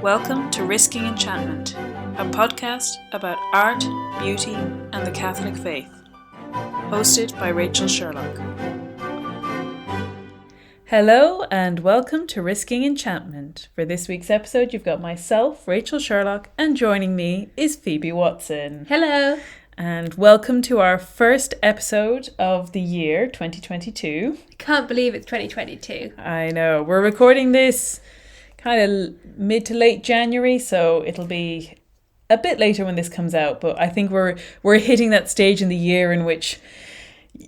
Welcome to Risking Enchantment, a podcast about art, beauty, and the Catholic faith. Hosted by Rachel Sherlock. Hello and welcome to Risking Enchantment. For this week's episode, you've got myself, Rachel Sherlock, and joining me is Phoebe Watson. Hello. And welcome to our first episode of the year 2022. I can't believe it's 2022. I know. We're recording this kind of mid to late January, so it'll be a bit later when this comes out. But I think we're hitting that stage in the year in which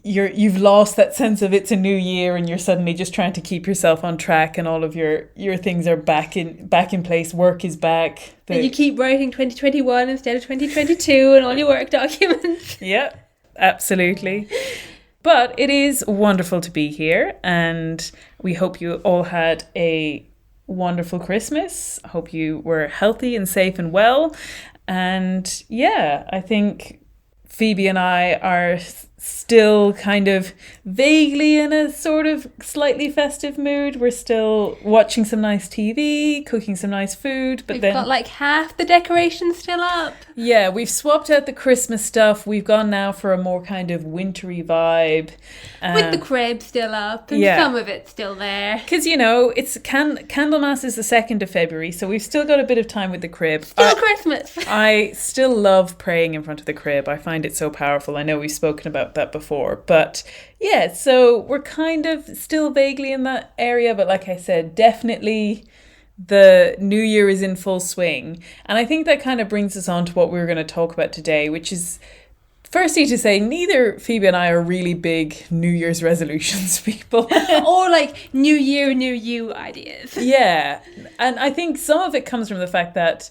you've lost that sense of it's a new year and you're suddenly just trying to keep yourself on track and all of your things are back in place. Work is back. And you keep writing 2021 instead of 2022 and all your work documents. Yeah, absolutely. But it is wonderful to be here, and we hope you all had a wonderful Christmas. I hope you were healthy and safe and well. And yeah, I think Phoebe and I are still kind of vaguely in a sort of slightly festive mood. We're still watching some nice TV, cooking some nice food, but We've got like half the decorations still up. Yeah, we've swapped out the Christmas stuff. We've gone now for a more kind of wintry vibe. With the crib still up and some of it still there. Because, you know, it's Candlemas is the 2nd of February, so we've still got a bit of time with the crib. Still Christmas. I still love praying in front of the crib. I find it so powerful. I know we've spoken about that before, but yeah, so we're kind of still vaguely in that area, but like I said, definitely the new year is in full swing. And I think that kind of brings us on to what we're going to talk about today, which is firstly to say neither Phoebe and I are really big New Year's resolutions people. Or like New Year, New You ideas. Yeah. And I think some of it comes from the fact that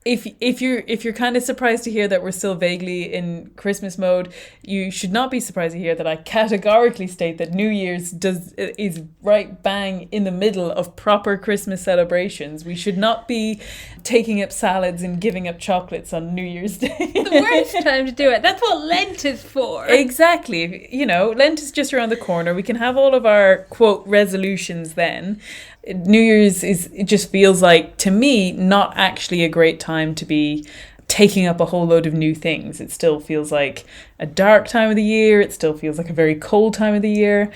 if you're kind of surprised to hear that we're still vaguely in Christmas mode, you should not be surprised to hear that I categorically state that New Year's is right bang in the middle of proper Christmas celebrations. We should not be taking up salads and giving up chocolates on New Year's Day. The worst time to do it. That's what Lent is for. Exactly. You know, Lent is just around the corner. We can have all of our, quote, resolutions then. New Year's it just feels like, to me, not actually a great time to be taking up a whole load of new things. It still feels like a dark time of the year. It still feels like a very cold time of the year.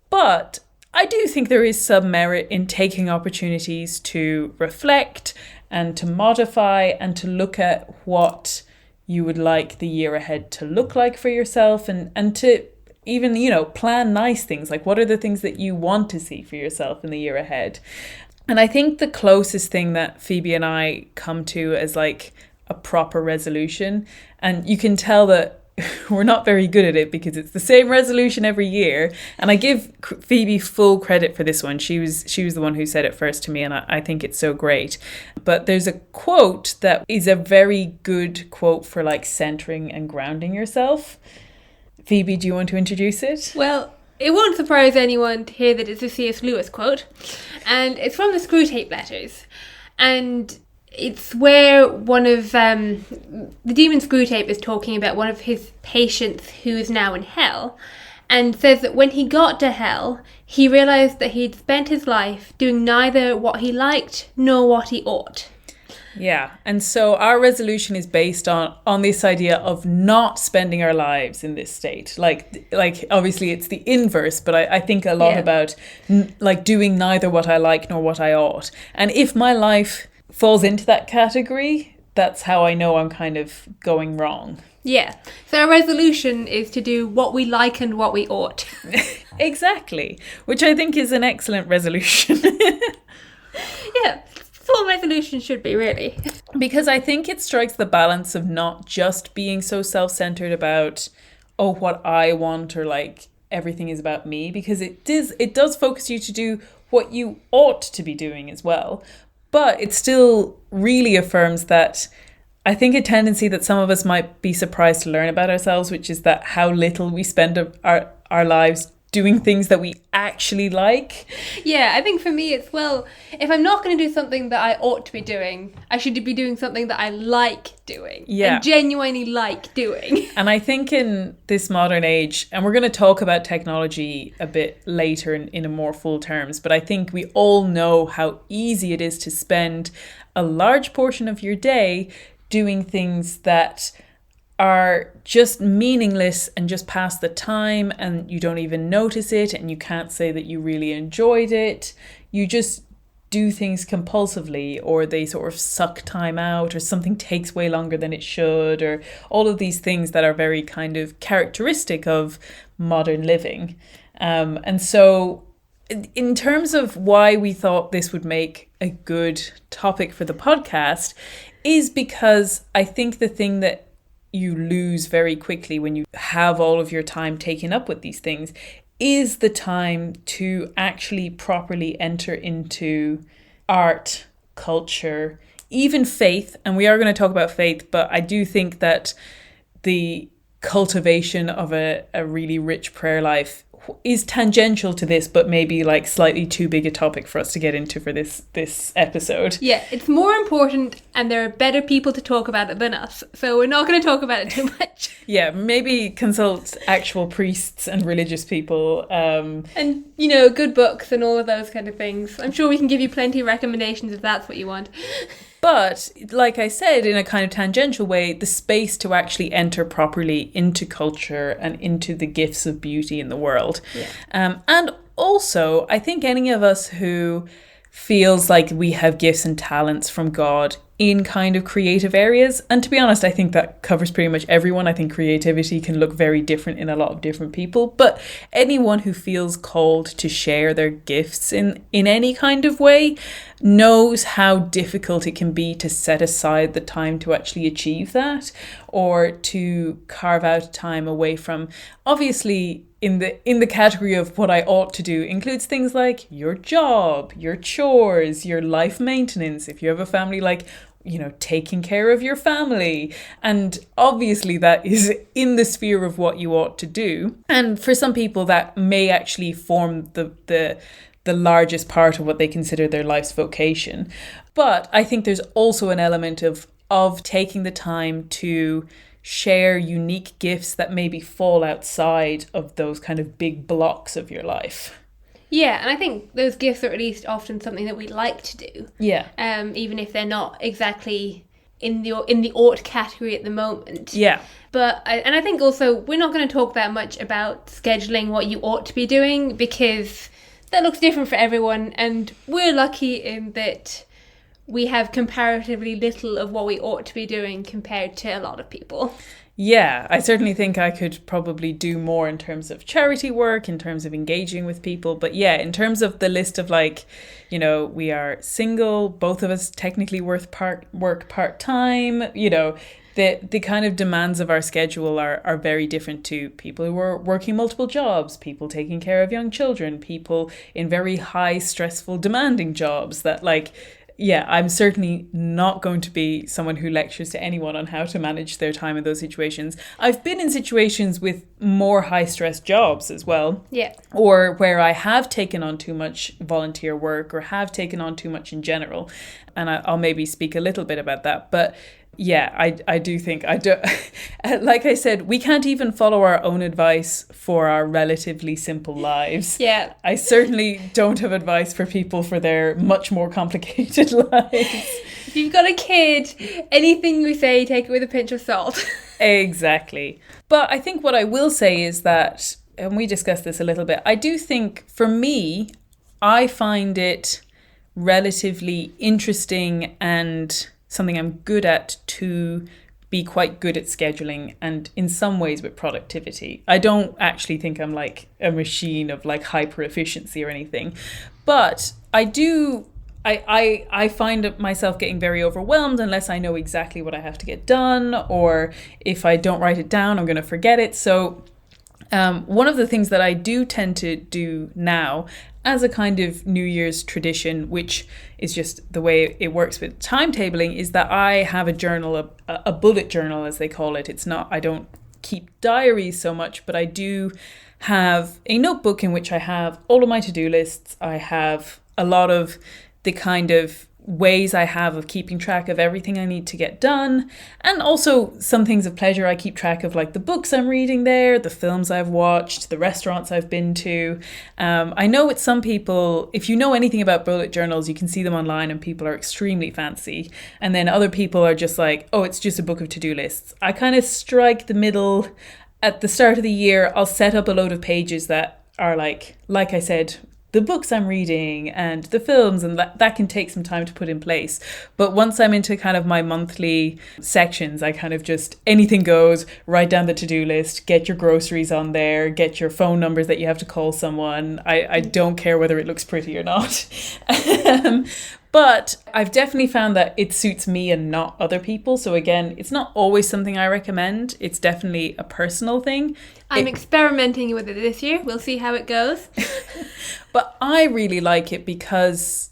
But I do think there is some merit in taking opportunities to reflect and to modify and to look at what you would like the year ahead to look like for yourself and to even, you know, plan nice things. Like, what are the things that you want to see for yourself in the year ahead? And I think the closest thing that Phoebe and I come to as like a proper resolution, and you can tell that we're not very good at it because it's the same resolution every year. And I give Phoebe full credit for this one. She was the one who said it first to me, and I think it's so great. But there's a quote that is a very good quote for like centering and grounding yourself. Phoebe, do you want to introduce it? Well, it won't surprise anyone to hear that it's a C.S. Lewis quote. And it's from the Screwtape letters. And it's where one of the demon Screwtape is talking about one of his patients who is now in hell. And says that when he got to hell, he realised that he'd spent his life doing neither what he liked nor what he ought. Yeah, and so our resolution is based on this idea of not spending our lives in this state. Like obviously it's the inverse, but I think a lot about like doing neither what I like nor what I ought. And if my life falls into that category, that's how I know I'm kind of going wrong. Yeah, so our resolution is to do what we like and what we ought. Exactly, which I think is an excellent resolution. Yeah. That's what resolution should be, really. Because I think it strikes the balance of not just being so self-centered about, oh, what I want, or like everything is about me, because it does focus you to do what you ought to be doing as well. But it still really affirms that, I think, a tendency that some of us might be surprised to learn about ourselves, which is that how little we spend our lives doing things that we actually like. Yeah, I think for me it's, well, if I'm not going to do something that I ought to be doing, I should be doing something that I like doing. Yeah. And genuinely like doing. And I think in this modern age, and we're going to talk about technology a bit later in a more full terms, but I think we all know how easy it is to spend a large portion of your day doing things that are just meaningless and just pass the time, and you don't even notice it, and you can't say that you really enjoyed it. You just do things compulsively, or they sort of suck time out, or something takes way longer than it should, or all of these things that are very kind of characteristic of modern living. And so in terms of why we thought this would make a good topic for the podcast is because I think the thing that you lose very quickly when you have all of your time taken up with these things is the time to actually properly enter into art, culture, even faith. And we are going to talk about faith, but I do think that the cultivation of a really rich prayer life is tangential to this, but maybe like slightly too big a topic for us to get into for this episode. Yeah, it's more important, and there are better people to talk about it than us, so we're not going to talk about it too much. Yeah, maybe consult actual priests and religious people. And, you know, good books and all of those kind of things. I'm sure we can give you plenty of recommendations if that's what you want. But like I said, in a kind of tangential way, the space to actually enter properly into culture and into the gifts of beauty in the world. Yeah. And also, I think any of us who feels like we have gifts and talents from God in kind of creative areas, and to be honest, I think that covers pretty much everyone. I think creativity can look very different in a lot of different people, but anyone who feels called to share their gifts in any kind of way knows how difficult it can be to set aside the time to actually achieve that, or to carve out time away from, obviously, in the category of what I ought to do includes things like your job, your chores, your life maintenance, if you have a family, like, you know, taking care of your family. And obviously that is in the sphere of what you ought to do. And for some people that may actually form the largest part of what they consider their life's vocation. But I think there's also an element of taking the time to share unique gifts that maybe fall outside of those kind of big blocks of your life. Yeah, and I think those gifts are at least often something that we like to do. Yeah. Even if they're not exactly in the ought category at the moment. Yeah. But I think also we're not going to talk that much about scheduling what you ought to be doing, because that looks different for everyone, and we're lucky in that we have comparatively little of what we ought to be doing compared to a lot of people. Yeah, I certainly think I could probably do more in terms of charity work, in terms of engaging with people. But yeah, in terms of the list of, like, you know, we are single, both of us technically work part-time, you know, the kind of demands of our schedule are very different to people who are working multiple jobs, people taking care of young children, people in very high, stressful, demanding jobs that, like, yeah, I'm certainly not going to be someone who lectures to anyone on how to manage their time in those situations. I've been in situations with more high-stress jobs as well. Yeah. Or where I have taken on too much volunteer work, or have taken on too much in general. And I'll maybe speak a little bit about that. But yeah, I do think, like I said, we can't even follow our own advice for our relatively simple lives. Yeah. I certainly don't have advice for people for their much more complicated lives. If you've got a kid, anything we say, take it with a pinch of salt. Exactly. But I think what I will say is that, and we discussed this a little bit, I do think for me, I find it relatively interesting and something I'm good at to be quite good at scheduling, and in some ways with productivity. I don't actually think I'm like a machine of like hyper efficiency or anything, but I find myself getting very overwhelmed unless I know exactly what I have to get done, or if I don't write it down, I'm going to forget it. So one of the things that I do tend to do now as a kind of New Year's tradition, which is just the way it works with timetabling, is that I have a journal, a bullet journal as they call it. It's not, I don't keep diaries so much, but I do have a notebook in which I have all of my to-do lists. I have a lot of the kind of ways I have of keeping track of everything I need to get done, and also some things of pleasure. I keep track of like the books I'm reading there, the films I've watched, the restaurants I've been to. I know with some people, if you know anything about bullet journals, you can see them online and people are extremely fancy, and then other people are just like, oh, it's just a book of to-do lists. I kind of strike the middle. At the start of the year, I'll set up a load of pages that are like I said, the books I'm reading and the films, and that can take some time to put in place. But once I'm into kind of my monthly sections, I kind of just, anything goes, write down the to-do list, get your groceries on there, get your phone numbers that you have to call someone. I don't care whether it looks pretty or not. But I've definitely found that it suits me and not other people. So again, it's not always something I recommend. It's definitely a personal thing. I'm experimenting with it this year. We'll see how it goes. But I really like it because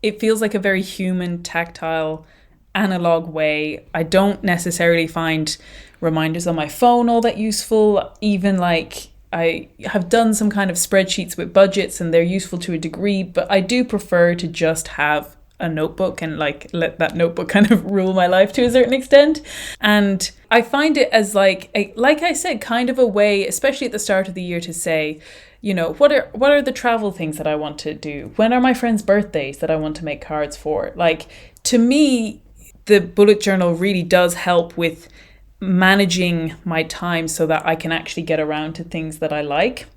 it feels like a very human, tactile, analog way. I don't necessarily find reminders on my phone all that useful. Even like I have done some kind of spreadsheets with budgets and they're useful to a degree, but I do prefer to just have a notebook and like let that notebook kind of rule my life to a certain extent. And I find it as like I said, kind of a way, especially at the start of the year, to say, you know, what are the travel things that I want to do? When are my friends' birthdays that I want to make cards for? Like, to me, the bullet journal really does help with managing my time so that I can actually get around to things that I like.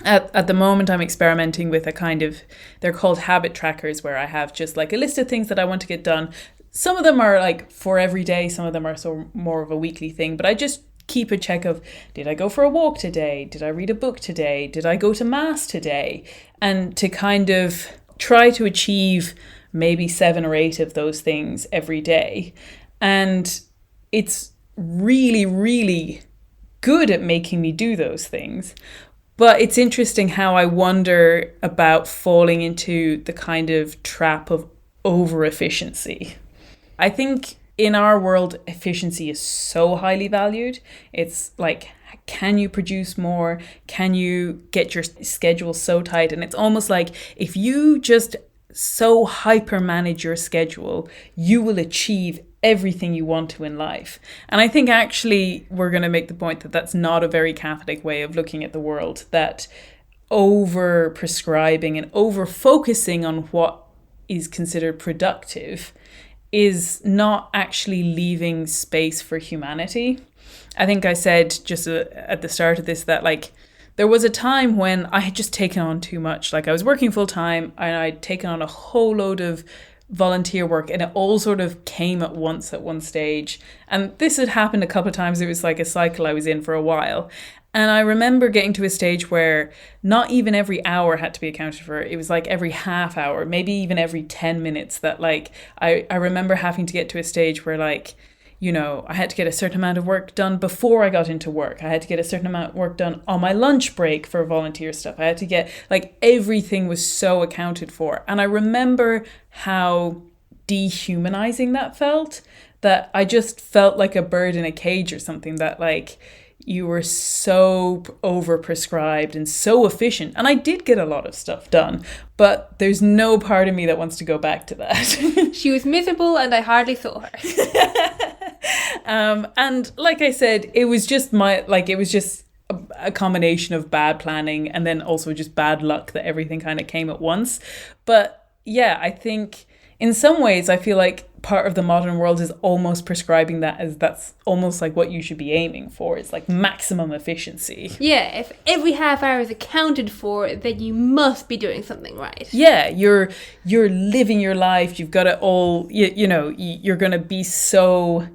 At the moment, I'm experimenting with a kind of, they're called habit trackers, where I have just like a list of things that I want to get done. Some of them are like for every day. Some of them are so more of a weekly thing, but I just keep a check of, did I go for a walk today? Did I read a book today? Did I go to mass today? And to kind of try to achieve maybe 7 or 8 of those things every day. And it's really, really good at making me do those things. But it's interesting how I wonder about falling into the kind of trap of over-efficiency. I think in our world, efficiency is so highly valued. It's like, can you produce more? Can you get your schedule so tight? And it's almost like if you just so hyper manage your schedule, you will achieve everything you want to in life. And I think actually we're going to make the point that that's not a very Catholic way of looking at the world, that over prescribing and over focusing on what is considered productive is not actually leaving space for humanity. I think I said just at the start of this that like there was a time when I had just taken on too much. Like I was working full time and I'd taken on a whole load of volunteer work, and it all sort of came at once at one stage. And this had happened a couple of times. It was like a cycle I was in for a while. And I remember getting to a stage where not even every hour had to be accounted for. It was like every half hour, maybe even every 10 minutes that like, I remember having to get to a stage where like, you know, I had to get a certain amount of work done before I got into work. I had to get a certain amount of work done on my lunch break for volunteer stuff. I had to get, like, everything was so accounted for. And I remember how dehumanizing that felt, that I just felt like a bird in a cage or something, that like you were so over-prescribed and so efficient. And I did get a lot of stuff done, but there's no part of me that wants to go back to that. She was miserable and I hardly saw her. And like I said, it was just a combination of bad planning and then also just bad luck that everything kind of came at once. But yeah, I think in some ways I feel like part of the modern world is almost prescribing that as that's almost like what you should be aiming for. It's like maximum efficiency. Yeah, if every half hour is accounted for, then you must be doing something right. Yeah, you're living your life. You've got it all, you know, you're going to be so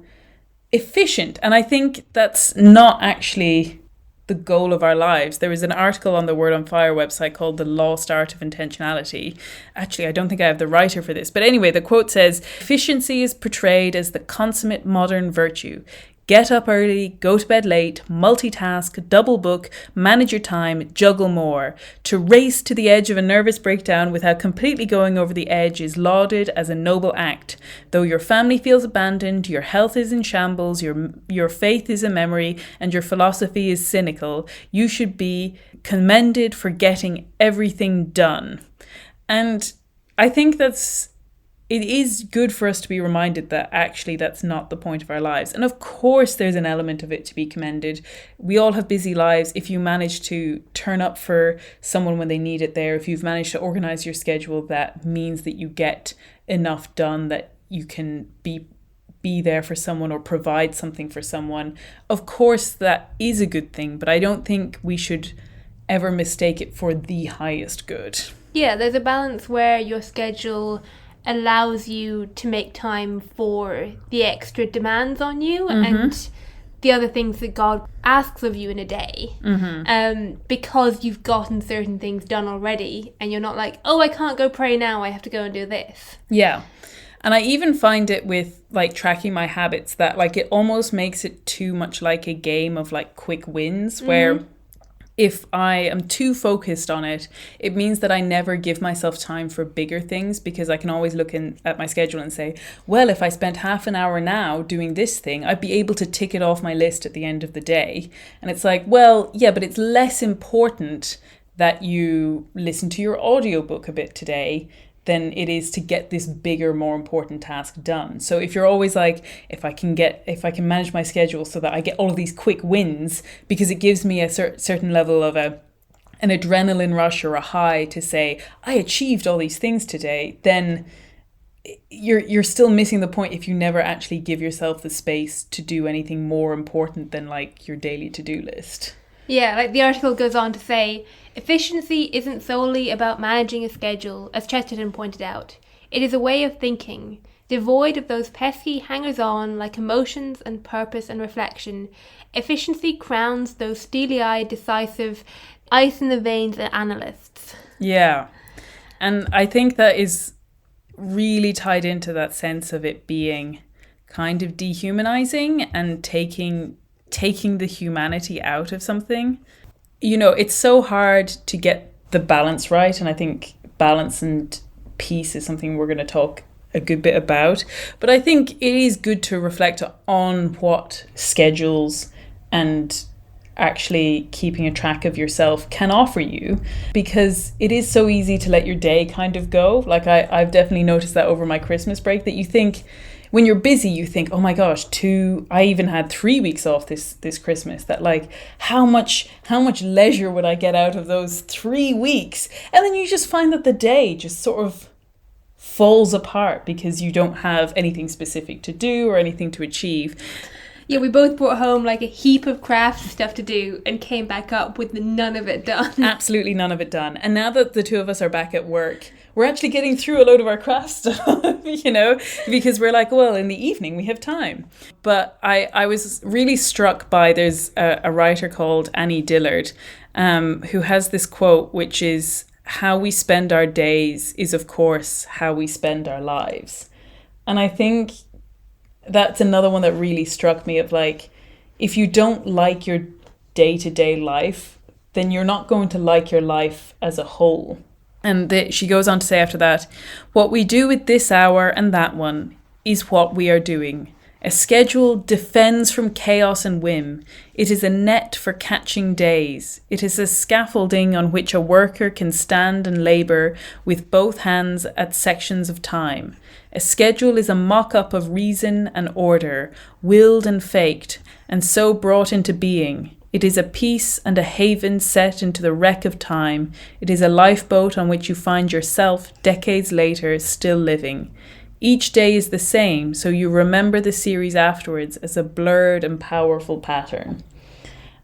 efficient. And I think that's not actually the goal of our lives. There was an article on the Word on Fire website called The Lost Art of Intentionality. Actually, I don't think I have the writer for this. But anyway, the quote says, "Efficiency is portrayed as the consummate modern virtue. Get up early, go to bed late, multitask, double book, manage your time, juggle more. To race to the edge of a nervous breakdown without completely going over the edge is lauded as a noble act. Though your family feels abandoned, your health is in shambles, your faith is a memory, and your philosophy is cynical, you should be commended for getting everything done. And I think it is good for us to be reminded that actually that's not the point of our lives. And of course, there's an element of it to be commended. We all have busy lives. If you manage to turn up for someone when they need it there, if you've managed to organize your schedule, that means that you get enough done that you can be there for someone or provide something for someone. Of course, that is a good thing, but I don't think we should ever mistake it for the highest good. Yeah, there's a balance where your schedule allows you to make time for the extra demands on you and the other things that God asks of you in a day, because you've gotten certain things done already and you're not like, oh, I can't go pray now, I have to go and do this. Yeah. And I even find it with like tracking my habits that like it almost makes it too much like a game of like quick wins where if I am too focused on it, it means that I never give myself time for bigger things, because I can always look at my schedule and say, well, if I spent half an hour now doing this thing, I'd be able to tick it off my list at the end of the day. And it's like, well, yeah, but it's less important that you listen to your audiobook a bit today than it is to get this bigger, more important task done. So if you're always like, if I can manage my schedule so that I get all of these quick wins, because it gives me a certain level of an adrenaline rush or a high to say, I achieved all these things today, then you're still missing the point if you never actually give yourself the space to do anything more important than like your daily to-do list. Yeah, like the article goes on to say, efficiency isn't solely about managing a schedule, as Chesterton pointed out. It is a way of thinking, devoid of those pesky hangers-on like emotions and purpose and reflection. Efficiency crowns those steely-eyed, decisive, ice-in-the-veins analysts. Yeah, and I think that is really tied into that sense of it being kind of dehumanizing and taking the humanity out of something. You know, it's so hard to get the balance right, and I think balance and peace is something we're going to talk a good bit about. But I think it is good to reflect on what schedules and actually keeping a track of yourself can offer you, because it is so easy to let your day kind of go. Like I've definitely noticed that over my Christmas break, that you think, when you're busy, you think, oh my gosh, I even had 3 weeks off this Christmas, that like, how much leisure would I get out of those 3 weeks? And then you just find that the day just sort of falls apart because you don't have anything specific to do or anything to achieve. Yeah, we both brought home like a heap of craft stuff to do and came back up with none of it done. Absolutely none of it done. And now that the two of us are back at work, we're actually getting through a load of our craft stuff, you know, because we're like, well, in the evening we have time. But I was really struck by, there's a writer called Annie Dillard, who has this quote, which is, how we spend our days is, of course, how we spend our lives. And I think that's another one that really struck me, of like, if you don't like your day-to-day life, then you're not going to like your life as a whole. And she goes on to say after that, what we do with this hour and that one is what we are doing. A schedule defends from chaos and whim. It is a net for catching days. It is a scaffolding on which a worker can stand and labour with both hands at sections of time. A schedule is a mock-up of reason and order, willed and faked, and so brought into being. It is a peace and a haven set into the wreck of time. It is a lifeboat on which you find yourself, decades later, still living. Each day is the same, so you remember the series afterwards as a blurred and powerful pattern.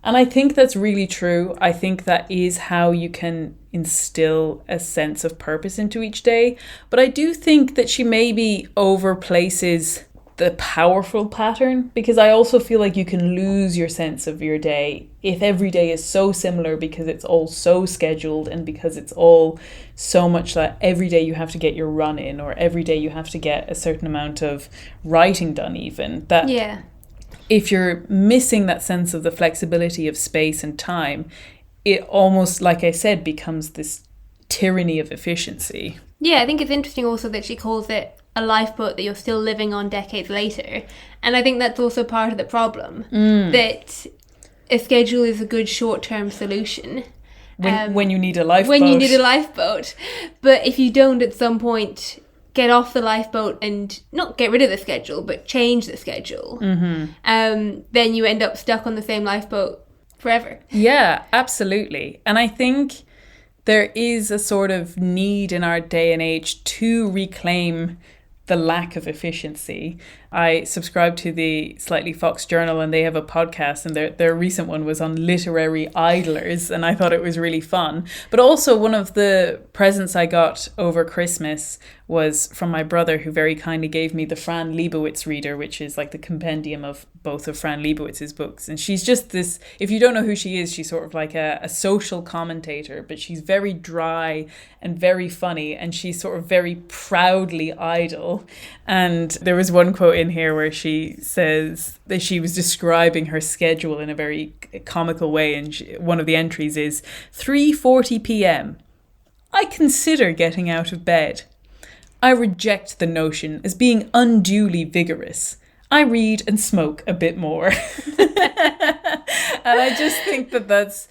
And I think that's really true. I think that is how you can instill a sense of purpose into each day. But I do think that she maybe overplaces the powerful pattern, because I also feel like you can lose your sense of your day if every day is so similar, because it's all so scheduled and because it's all so much that every day you have to get your run in, or every day you have to get a certain amount of writing done, even that. Yeah. if you're missing that sense of the flexibility of space and time, it almost, like I said, becomes this tyranny of efficiency. Yeah, I think it's interesting also that she calls it a lifeboat that you're still living on decades later. And I think that's also part of the problem, that a schedule is a good short-term solution. When you need a lifeboat. When you need a lifeboat. But if you don't at some point get off the lifeboat and not get rid of the schedule, but change the schedule, then you end up stuck on the same lifeboat forever. Yeah, absolutely. And I think there is a sort of need in our day and age to reclaim the lack of efficiency. I subscribe to the Slightly Fox Journal, and they have a podcast, and their recent one was on literary idlers, and I thought it was really fun. But also, one of the presents I got over Christmas was from my brother, who very kindly gave me the Fran Lebowitz reader, which is like the compendium of both of Fran Lebowitz's books. And she's just this, if you don't know who she is, she's sort of like a social commentator, but she's very dry and very funny, and she's sort of very proudly idle. And there was one quote in here where she says that she was describing her schedule in a very comical way, and one of the entries is 3:40 p.m. I consider getting out of bed. I reject the notion as being unduly vigorous. I read and smoke a bit more. And I just think that that's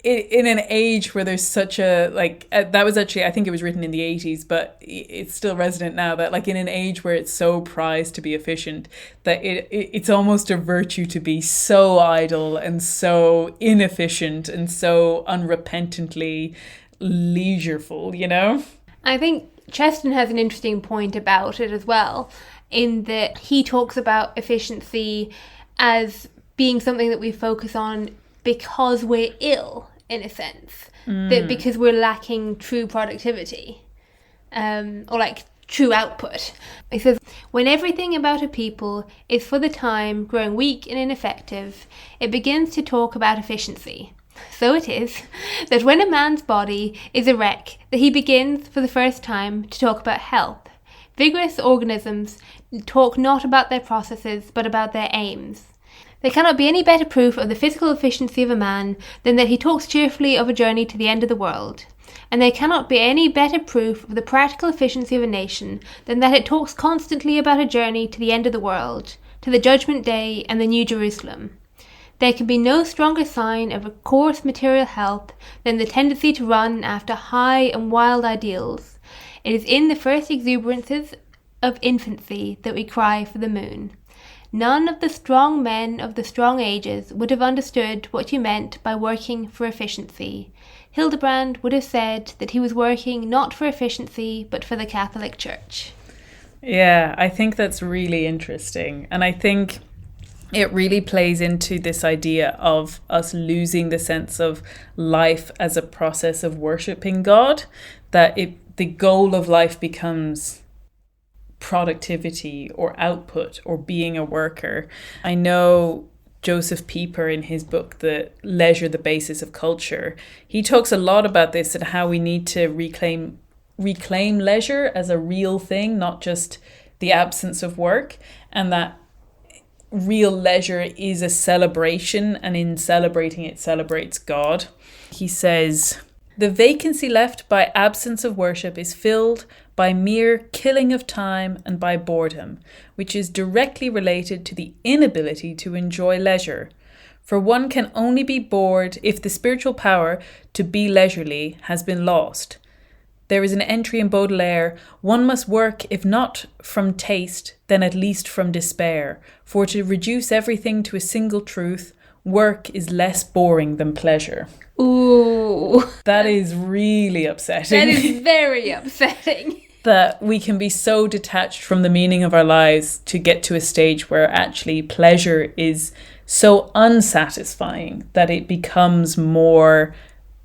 in an age where there's such a, like, that was actually, I think it was written in the 80s, but it's still resonant now, that like in an age where it's so prized to be efficient, that it's almost a virtue to be so idle and so inefficient and so unrepentantly leisureful, you know? I think Cheston has an interesting point about it as well, in that he talks about efficiency as being something that we focus on because we're ill, in a sense, that because we're lacking true productivity, or like true output. He says, when everything about a people is for the time growing weak and ineffective, it begins to talk about efficiency. So it is that when a man's body is a wreck, that he begins for the first time to talk about health. Vigorous organisms talk not about their processes, but about their aims. There cannot be any better proof of the physical efficiency of a man than that he talks cheerfully of a journey to the end of the world. And there cannot be any better proof of the practical efficiency of a nation than that it talks constantly about a journey to the end of the world, to the judgment day and the New Jerusalem. There can be no stronger sign of a coarse material health than the tendency to run after high and wild ideals. It is in the first exuberances of infancy that we cry for the moon. None of the strong men of the strong ages would have understood what you meant by working for efficiency. Hildebrand would have said that he was working not for efficiency, but for the Catholic Church. Yeah, I think that's really interesting. And I think it really plays into this idea of us losing the sense of life as a process of worshipping God, that the goal of life becomes productivity or output or being a worker. I know Joseph Pieper, in his book, The Leisure, the Basis of Culture, he talks a lot about this and how we need to reclaim leisure as a real thing, not just the absence of work, and that real leisure is a celebration, and in celebrating it celebrates God. He says, the vacancy left by absence of worship is filled by mere killing of time and by boredom, which is directly related to the inability to enjoy leisure. For one can only be bored if the spiritual power to be leisurely has been lost. There is an entry in Baudelaire, one must work if not from taste, then at least from despair, for to reduce everything to a single truth, work is less boring than pleasure. Ooh. That is really upsetting. That is very upsetting. That we can be so detached from the meaning of our lives to get to a stage where actually pleasure is so unsatisfying that it becomes more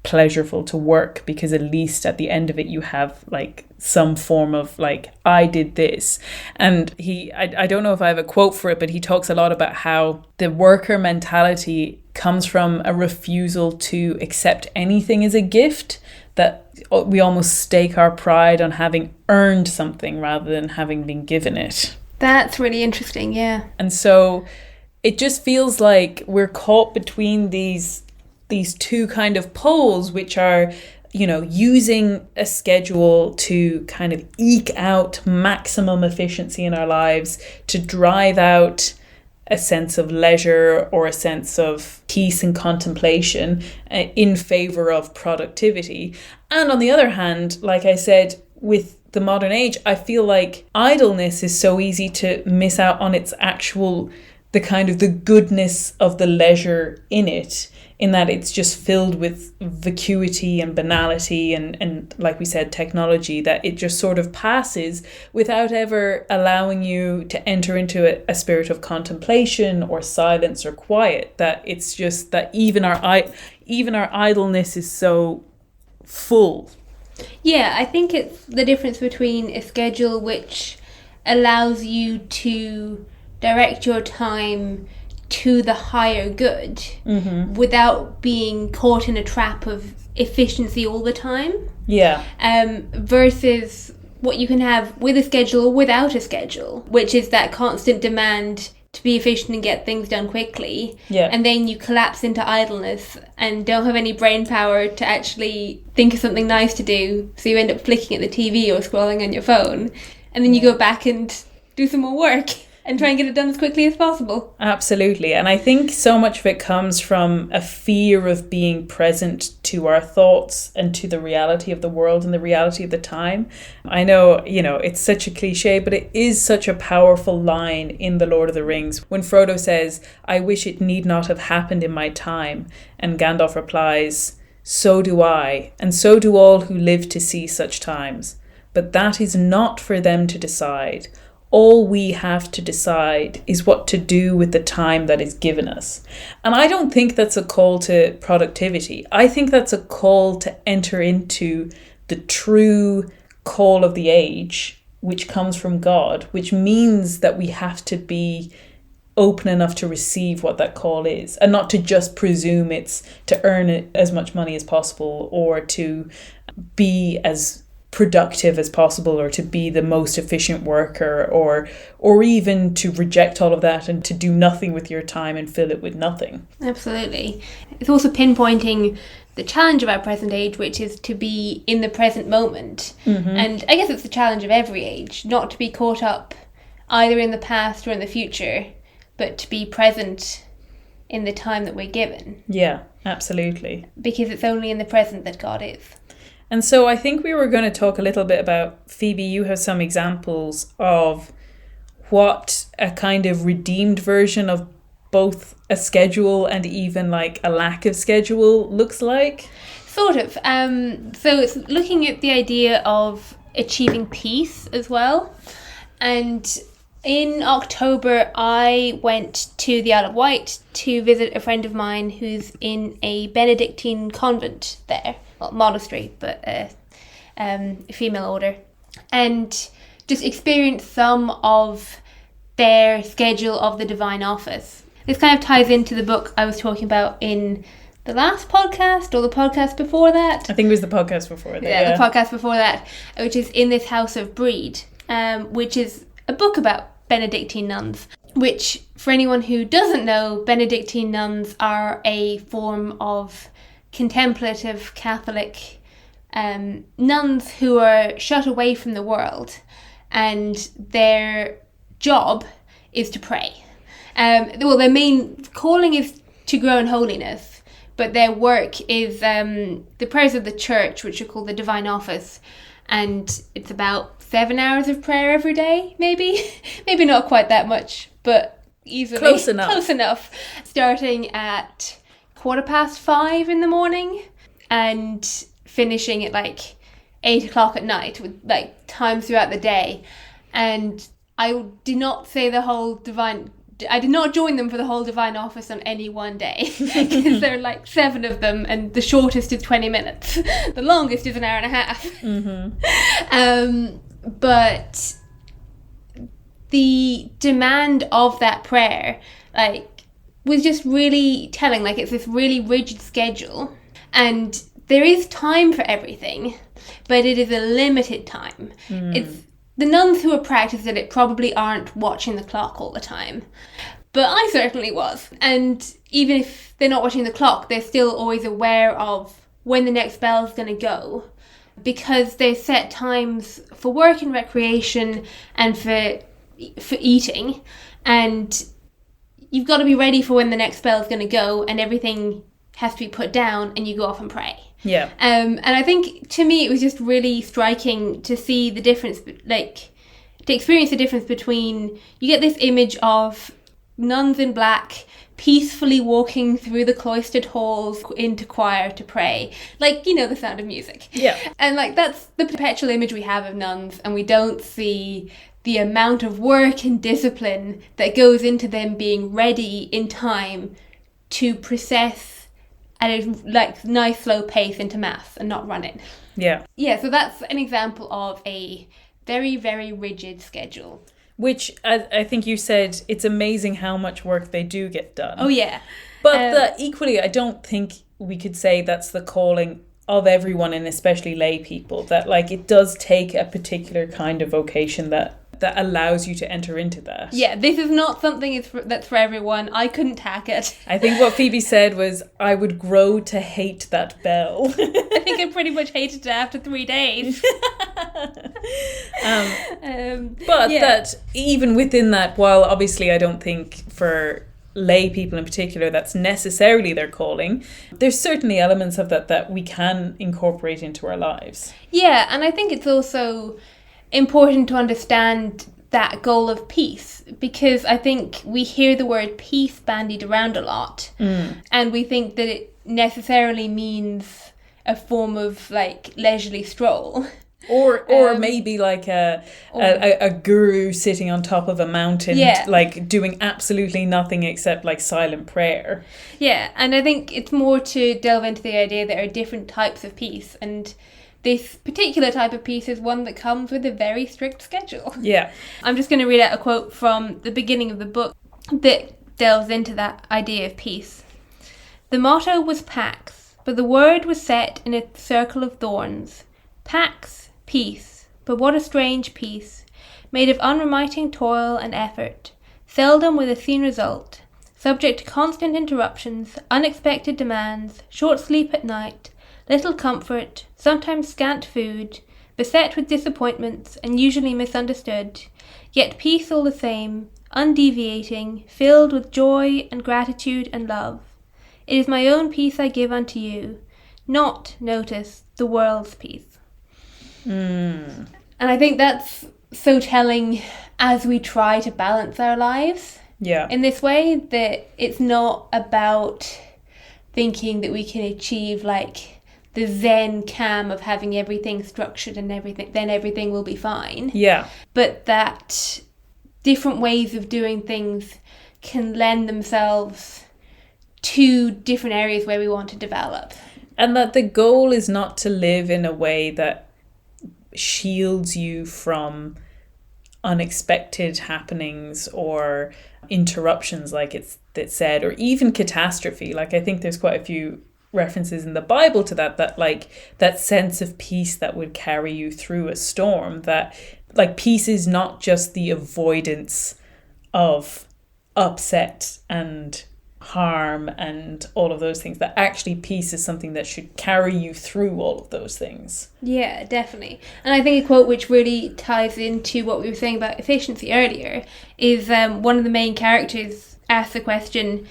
pleasurable to work, because at least at the end of it you have like some form of like, I did this. And I don't know if I have a quote for it, but he talks a lot about how the worker mentality comes from a refusal to accept anything as a gift, that we almost stake our pride on having earned something rather than having been given it. That's really interesting, yeah. And so it just feels like we're caught between these two kind of poles, which are, using a schedule to kind of eke out maximum efficiency in our lives, to drive out a sense of leisure or a sense of peace and contemplation in favor of productivity. And on the other hand, like I said, with the modern age, I feel like idleness is so easy to miss out on its actual, the kind of the goodness of the leisure in it, in that it's just filled with vacuity and banality and like we said, technology, that it just sort of passes without ever allowing you to enter into a spirit of contemplation or silence or quiet. That it's just that even our idleness is so full. Yeah, I think it's the difference between a schedule which allows you to direct your time to the higher good without being caught in a trap of efficiency all the time. Yeah. Versus what you can have with a schedule or without a schedule, which is that constant demand to be efficient and get things done quickly. Yeah. And then you collapse into idleness and don't have any brain power to actually think of something nice to do. So you end up flicking at the TV or scrolling on your phone. And then you go back and do some more work and try and get it done as quickly as possible. Absolutely. And I think so much of it comes from a fear of being present to our thoughts and to the reality of the world and the reality of the time. I know, it's such a cliche, but it is such a powerful line in The Lord of the Rings when Frodo says, "I wish it need not have happened in my time." And Gandalf replies, "So do I, and so do all who live to see such times. But that is not for them to decide. All we have to decide is what to do with the time that is given us." And I don't think that's a call to productivity. I think that's a call to enter into the true call of the age, which comes from God, which means that we have to be open enough to receive what that call is, and not to just presume it's to earn as much money as possible or to be as productive as possible or to be the most efficient worker or even to reject all of that and to do nothing with your time and fill it with nothing. Absolutely. It's also pinpointing the challenge of our present age, which is to be in the present moment. And I guess it's the challenge of every age, not to be caught up either in the past or in the future, but to be present in the time that we're given. Yeah, absolutely. Because it's only in the present that God is. And so I think we were going to talk a little bit about, Phoebe, you have some examples of what a kind of redeemed version of both a schedule and even like a lack of schedule looks like. Sort of. So it's looking at the idea of achieving peace as well. And in October, I went to the Isle of Wight to visit a friend of mine who's in a Benedictine convent there. Well, monastery, but a female order. And just experience some of their schedule of the Divine Office. This kind of ties into the book I was talking about in the last podcast or the podcast before that. I think it was the podcast before that. Yeah, the podcast before that, which is In This House of Brede, which is a book about Benedictine nuns, which, for anyone who doesn't know, Benedictine nuns are a form of contemplative Catholic nuns who are shut away from the world, and their job is to pray. Their main calling is to grow in holiness, but their work is the prayers of the church, which are called the Divine Office, and it's about 7 hours of prayer every day, maybe not quite that much, but easily close enough. Starting at 5:15 in the morning and finishing at like 8 o'clock at night, with like times throughout the day. And I did not join them for the whole Divine Office on any one day, because there are like 7 of them, and the shortest is 20 minutes. The longest is an hour and a half. But the demand of that prayer, was just really telling. It's this really rigid schedule, and there is time for everything, but it is a limited time. It's the nuns who are practicing it probably aren't watching the clock all the time, But I certainly was. And even if they're not watching the clock, they're still always aware of when the next bell's going to go, because there's set times for work and recreation and for eating, and you've got to be ready for when the next bell's going to go, and everything has to be put down and you go off and pray. Yeah. And I think, to me, it was just really striking to see the difference, like, to experience the difference between, you get this image of nuns in black peacefully walking through the cloistered halls into choir to pray, like, you know, The Sound of Music. Yeah. And like, that's the perpetual image we have of nuns, and we don't see the amount of work and discipline that goes into them being ready in time to process at a like nice slow pace into mass and not run it. Yeah. Yeah, so that's an example of a very, very rigid schedule. Which I think you said, it's amazing how much work they do get done. Oh, yeah. But equally, I don't think we could say that's the calling of everyone, and especially lay people, that like it does take a particular kind of vocation that allows you to enter into that. Yeah, this is not something that's for everyone. I couldn't hack it. I think what Phoebe said was, I would grow to hate that bell. I think I pretty much hated it after 3 days. But that even within that, while obviously I don't think for lay people in particular that's necessarily their calling, there's certainly elements of that we can incorporate into our lives. Yeah, and I think it's also important to understand that goal of peace, because I think we hear the word peace bandied around a lot, and we think that it necessarily means a form of like leisurely stroll. Or maybe like a guru sitting on top of a mountain, like doing absolutely nothing except like silent prayer. Yeah, and I think it's more to delve into the idea that there are different types of peace, and this particular type of peace is one that comes with a very strict schedule. Yeah. I'm just going to read out a quote from the beginning of the book that delves into that idea of peace. The motto was Pax, but the word was set in a circle of thorns. Pax, peace, but what a strange peace, made of unremitting toil and effort, seldom with a seen result, subject to constant interruptions, unexpected demands, short sleep at night, little comfort, sometimes scant food, beset with disappointments and usually misunderstood, yet peace all the same, undeviating, filled with joy and gratitude and love. It is my own peace I give unto you, not, notice, the world's peace. And I think that's so telling as we try to balance our lives. Yeah. In this way, that it's not about thinking that we can achieve like the Zen calm of having everything structured and everything will be fine. Yeah. But that different ways of doing things can lend themselves to different areas where we want to develop. And that the goal is not to live in a way that shields you from unexpected happenings or interruptions, like it's said, or even catastrophe. Like I think there's quite a few references in the Bible to that like that sense of peace that would carry you through a storm, that like peace is not just the avoidance of upset and harm and all of those things, that actually peace is something that should carry you through all of those things. Yeah, definitely. And I think a quote which really ties into what we were saying about efficiency earlier is one of the main characters asks the question,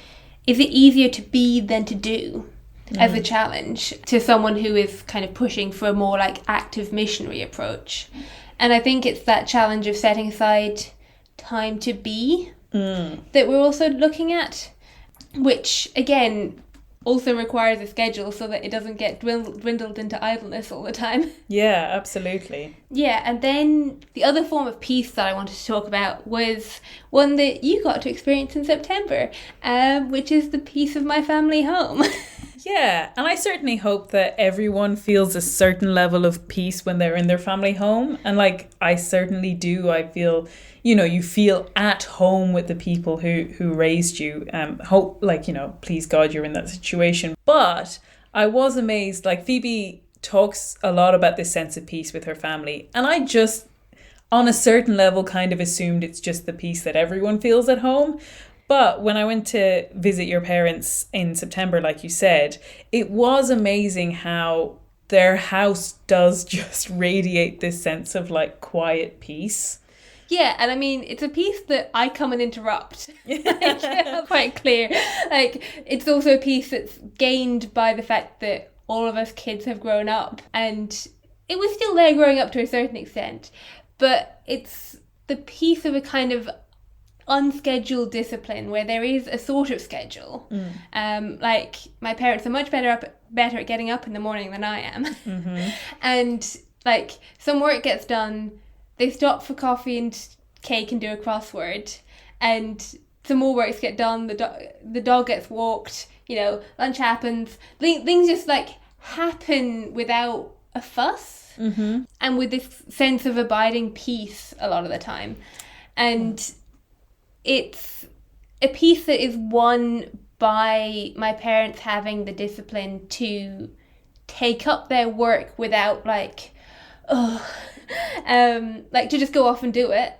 is it easier to be than to do? As a challenge to someone who is kind of pushing for a more like active missionary approach. And I think it's that challenge of setting aside time to be that we're also looking at, which again also requires a schedule so that it doesn't get dwindled into idleness all the time. Yeah, absolutely. Yeah, and then the other form of peace that I wanted to talk about was one that you got to experience in September, which is the peace of my family home. Yeah, and I certainly hope that everyone feels a certain level of peace when they're in their family home. And like, I certainly do. I feel, you feel at home with the people who raised you. Hope, like, please God, you're in that situation. But I was amazed, like Phoebe talks a lot about this sense of peace with her family. And I just, on a certain level, kind of assumed it's just the peace that everyone feels at home. But when I went to visit your parents in September, like you said, it was amazing how their house does just radiate this sense of like quiet peace. Yeah, and I mean, it's a piece that I come and interrupt. Like, quite clear. Like, it's also a piece that's gained by the fact that all of us kids have grown up. And it was still there growing up to a certain extent. But it's the piece of a kind of unscheduled discipline where there is a sort of schedule. Like, my parents are much better at getting up in the morning than I am. And, like, some work gets done. They stop for coffee and cake and do a crossword, and some more works get done. The dog gets walked. Lunch happens. Things just like happen without a fuss, and with this sense of abiding peace a lot of the time. And it's a peace that is won by my parents having the discipline to take up their work without like to just go off and do it,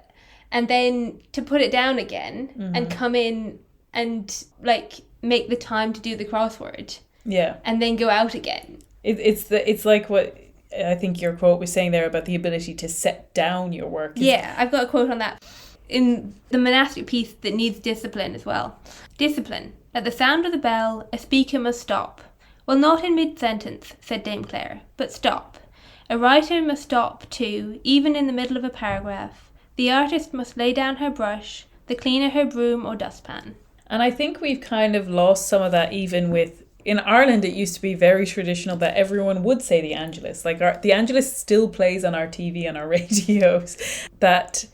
and then to put it down again and come in and like make the time to do the crossword, and then go out again. It's like what I think your quote was saying there about the ability to set down your work. I've got a quote on that in the monastic piece that needs discipline as well. Discipline. At the sound of the bell, a speaker must stop. Well, not in mid-sentence, said Dame Clare, but stop. A writer must stop too, even in the middle of a paragraph. The artist must lay down her brush, the cleaner her broom or dustpan. And I think we've kind of lost some of that even with... In Ireland, it used to be very traditional that everyone would say the Angelus. Like, the Angelus still plays on our TV and our radios. That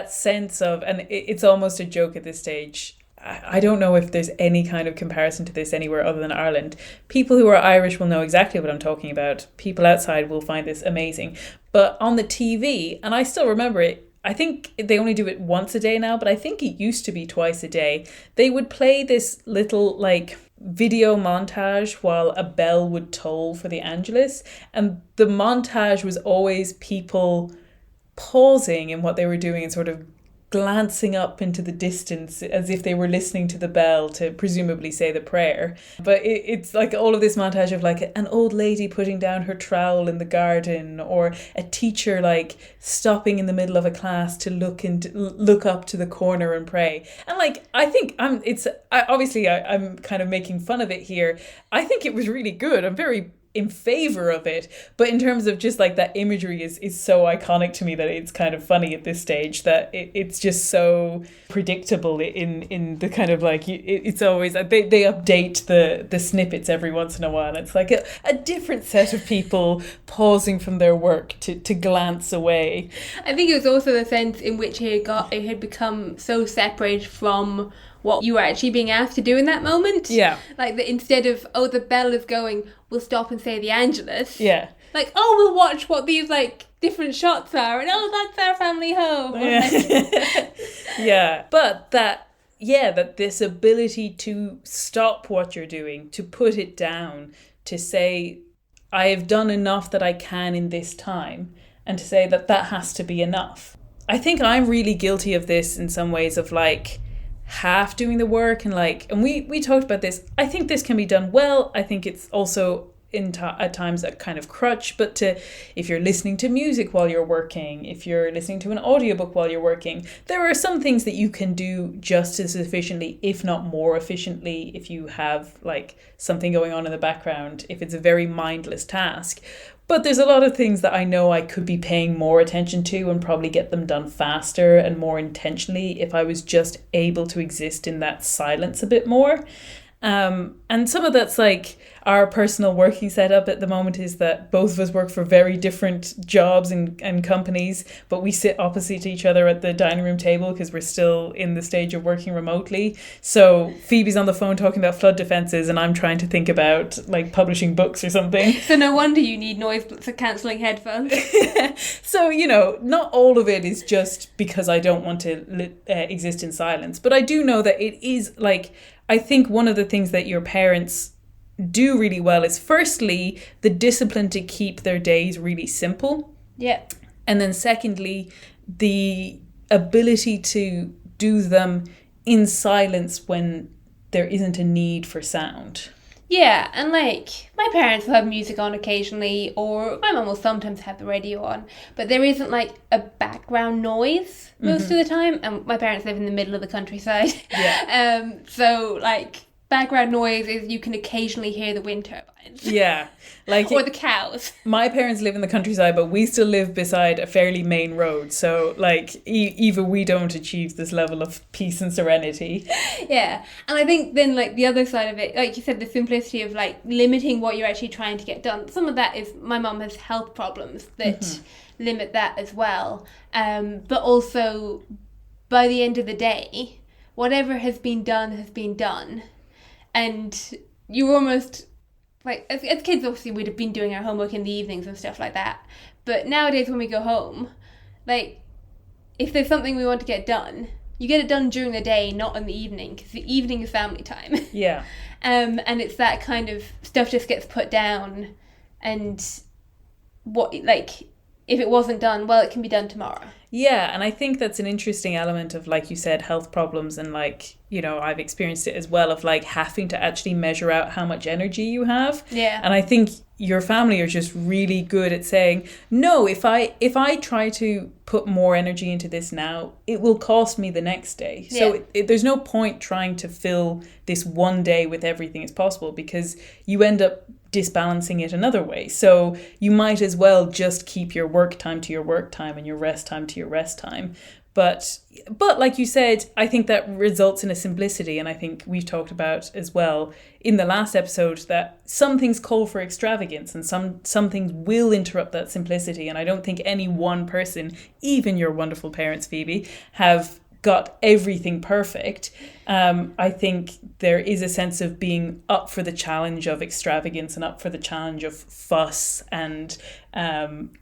sense of... And it's almost a joke at this stage. I don't know if there's any kind of comparison to this anywhere other than Ireland. People who are Irish will know exactly what I'm talking about. People outside will find this amazing. But on the TV, and I still remember it, I think they only do it once a day now, but I think it used to be twice a day. They would play this little like video montage while a bell would toll for the Angelus. And the montage was always people pausing in what they were doing and sort of glancing up into the distance as if they were listening to the bell to presumably say the prayer. But it's like all of this montage of like an old lady putting down her trowel in the garden, or a teacher like stopping in the middle of a class to look up to the corner and pray. And like, I think I'm kind of making fun of it here. I think it was really good. I'm very in favor of it, but in terms of just like that imagery is so iconic to me that it's kind of funny at this stage that it's just so predictable in the kind of like it's always they update the snippets every once in a while. It's like a different set of people pausing from their work to glance away. I think it was also the sense in which it had become so separated from what you were actually being asked to do in that moment. Yeah. Like, instead of, the bell is going, we'll stop and say the Angelus. Yeah. Like, we'll watch what these, like, different shots are. And, that's our family home. Yeah. Yeah. But that this ability to stop what you're doing, to put it down, to say, I have done enough that I can in this time, and to say that has to be enough. I think I'm really guilty of this in some ways of, like, half doing the work and we talked about this. I think this can be done well. I think it's also at times a kind of crutch, but if you're listening to music while you're working, if you're listening to an audiobook while you're working, there are some things that you can do just as efficiently, if not more efficiently, if you have like something going on in the background, if it's a very mindless task. But there's a lot of things that I know I could be paying more attention to and probably get them done faster and more intentionally if I was just able to exist in that silence a bit more. And some of that's like our personal working setup at the moment is that both of us work for very different jobs and companies, but we sit opposite each other at the dining room table because we're still in the stage of working remotely. So Phoebe's on the phone talking about flood defences and I'm trying to think about like publishing books or something. So no wonder you need noise cancelling headphones. So, not all of it is just because I don't want to exist in silence, but I do know that it is like, I think one of the things that your parents do really well is firstly the discipline to keep their days really simple. Yeah. And then secondly, the ability to do them in silence when there isn't a need for sound. Yeah, and like, my parents will have music on occasionally, or my mum will sometimes have the radio on, but there isn't like a background noise most of the time, and my parents live in the middle of the countryside. Yeah. So like, background noise is you can occasionally hear the wind turbines. Yeah. Like or the cows. My parents live in the countryside, but we still live beside a fairly main road. So, like, even we don't achieve this level of peace and serenity. Yeah. And I think then, like, the other side of it, like you said, the simplicity of, like, limiting what you're actually trying to get done. Some of that is my mum has health problems that limit that as well. But also, by the end of the day, whatever has been done has been done. And you're almost... Like, as kids, obviously, we'd have been doing our homework in the evenings and stuff like that. But nowadays, when we go home, like, if there's something we want to get done, you get it done during the day, not in the evening, because the evening is family time. Yeah. And it's that kind of stuff just gets put down, and if it wasn't done, well, it can be done tomorrow. Yeah, and I think that's an interesting element of, like you said, health problems, and like, you know, I've experienced it as well, of like having to actually measure out how much energy you have. Yeah. And I think your family are just really good at saying, no, if I try to put more energy into this now, it will cost me the next day. Yeah. So there's no point trying to fill this one day with everything as possible, because you end up disbalancing it another way. So you might as well just keep your work time to your work time and your rest time to your rest time. But like you said, I think that results in a simplicity. And I think we've talked about as well in the last episode that some things call for extravagance, and some things will interrupt that simplicity. And I don't think any one person, even your wonderful parents, Phoebe, have got everything perfect. I think there is a sense of being up for the challenge of extravagance and up for the challenge of fuss and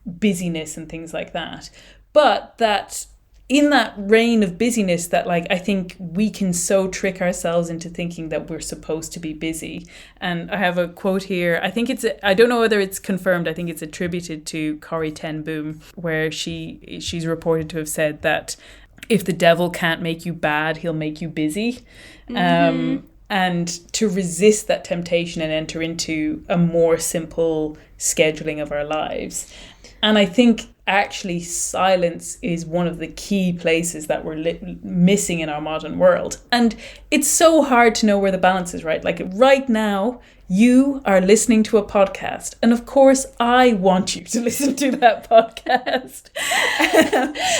busyness and things like that. But that in that reign of busyness, that like I think we can so trick ourselves into thinking that we're supposed to be busy. And I have a quote here. I think I don't know whether it's confirmed. I think it's attributed to Corrie ten Boom, where she's reported to have said that if the devil can't make you bad, he'll make you busy. And to resist that temptation and enter into a more simple scheduling of our lives. And I think actually silence is one of the key places that we're missing in our modern world. And it's so hard to know where the balance is, right? Like right now, you are listening to a podcast. And of course, I want you to listen to that podcast.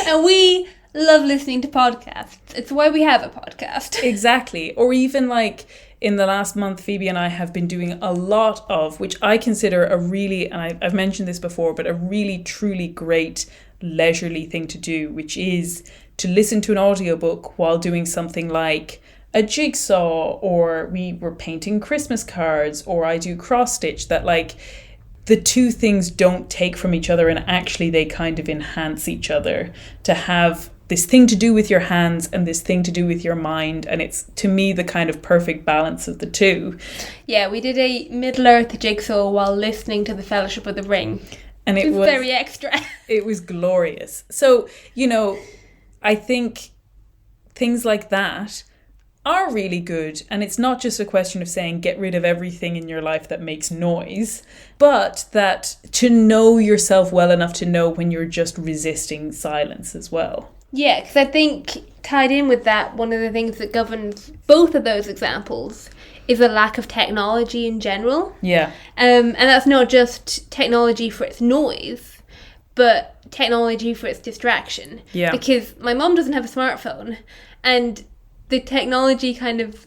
And we love listening to podcasts. It's why we have a podcast. Exactly. Or even like in the last month, Phoebe and I have been doing a lot of, which I consider a really, and I've mentioned this before, but a really truly great leisurely thing to do, which is to listen to an audiobook while doing something like a jigsaw, or we were painting Christmas cards, or I do cross stitch, that like the two things don't take from each other and actually they kind of enhance each other, to have this thing to do with your hands and this thing to do with your mind. And it's, to me, the kind of perfect balance of the two. Yeah, we did a Middle-earth jigsaw while listening to The Fellowship of the Ring. And it was very extra. It was glorious. So, you know, I think things like that are really good. And it's not just a question of saying get rid of everything in your life that makes noise, but that to know yourself well enough to know when you're just resisting silence as well. Yeah, because I think tied in with that, one of the things that governs both of those examples is a lack of technology in general. Yeah. And that's not just technology for its noise, but technology for its distraction. Yeah. Because my mum doesn't have a smartphone, and the technology kind of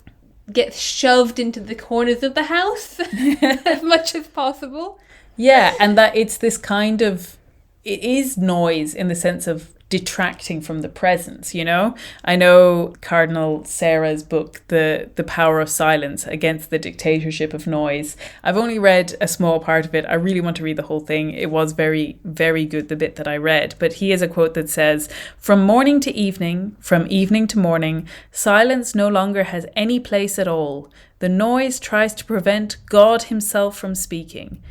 gets shoved into the corners of the house as much as possible. Yeah, and that it's this kind of, it is noise in the sense of detracting from the presence, you know? I know Cardinal Sarah's book, The Power of Silence Against the Dictatorship of Noise. I've only read a small part of it. I really want to read the whole thing. It was very, very good, the bit that I read. But he has a quote that says, "From morning to evening, from evening to morning, silence no longer has any place at all. The noise tries to prevent God himself from speaking.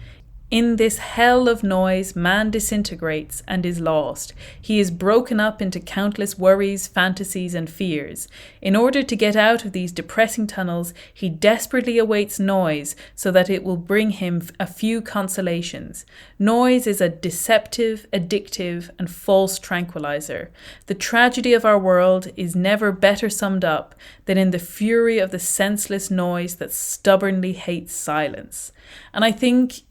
In this hell of noise, man disintegrates and is lost. He is broken up into countless worries, fantasies, and fears. In order to get out of these depressing tunnels, he desperately awaits noise so that it will bring him a few consolations. Noise is a deceptive, addictive, and false tranquilizer. The tragedy of our world is never better summed up than in the fury of the senseless noise that stubbornly hates silence. And I think,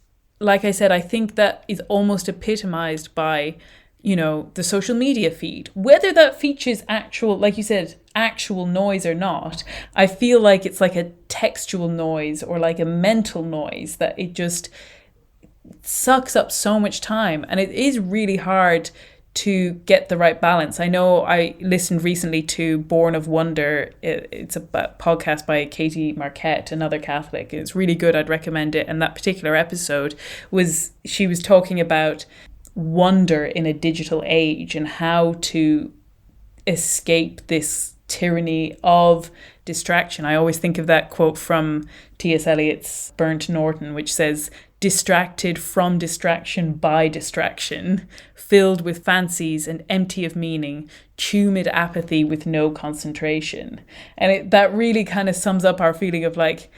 like I said, I think that is almost epitomized by, the social media feed. Whether that features actual, like you said, actual noise or not, I feel like it's like a textual noise or like a mental noise that it just sucks up so much time. And it is really hard to get the right balance. I know I listened recently to Born of Wonder. It's a podcast by Katie Marquette, another Catholic. It's really good. I'd recommend it. And that particular episode she was talking about wonder in a digital age and how to escape this tyranny of distraction. I always think of that quote from T.S. Eliot's Burnt Norton, which says, "Distracted from distraction by distraction, filled with fancies and empty of meaning, tumid apathy with no concentration." And that really kind of sums up our feeling of like,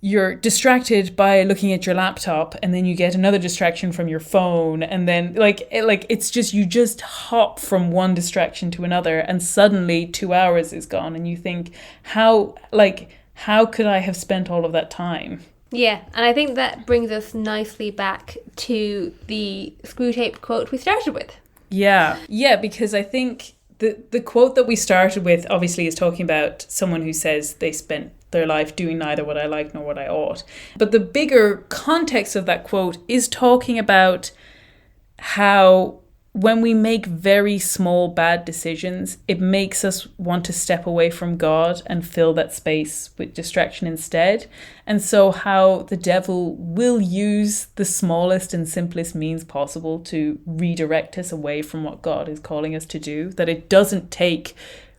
you're distracted by looking at your laptop and then you get another distraction from your phone. And then it's just, you just hop from one distraction to another and suddenly 2 hours is gone. And you think, how could I have spent all of that time? Yeah, and I think that brings us nicely back to the Screwtape quote we started with. Yeah, because I think the quote that we started with obviously is talking about someone who says they spent their life doing neither what I like nor what I ought. But the bigger context of that quote is talking about how when we make very small bad decisions, it makes us want to step away from God and fill that space with distraction instead. And so how the devil will use the smallest and simplest means possible to redirect us away from what God is calling us to do, that it doesn't take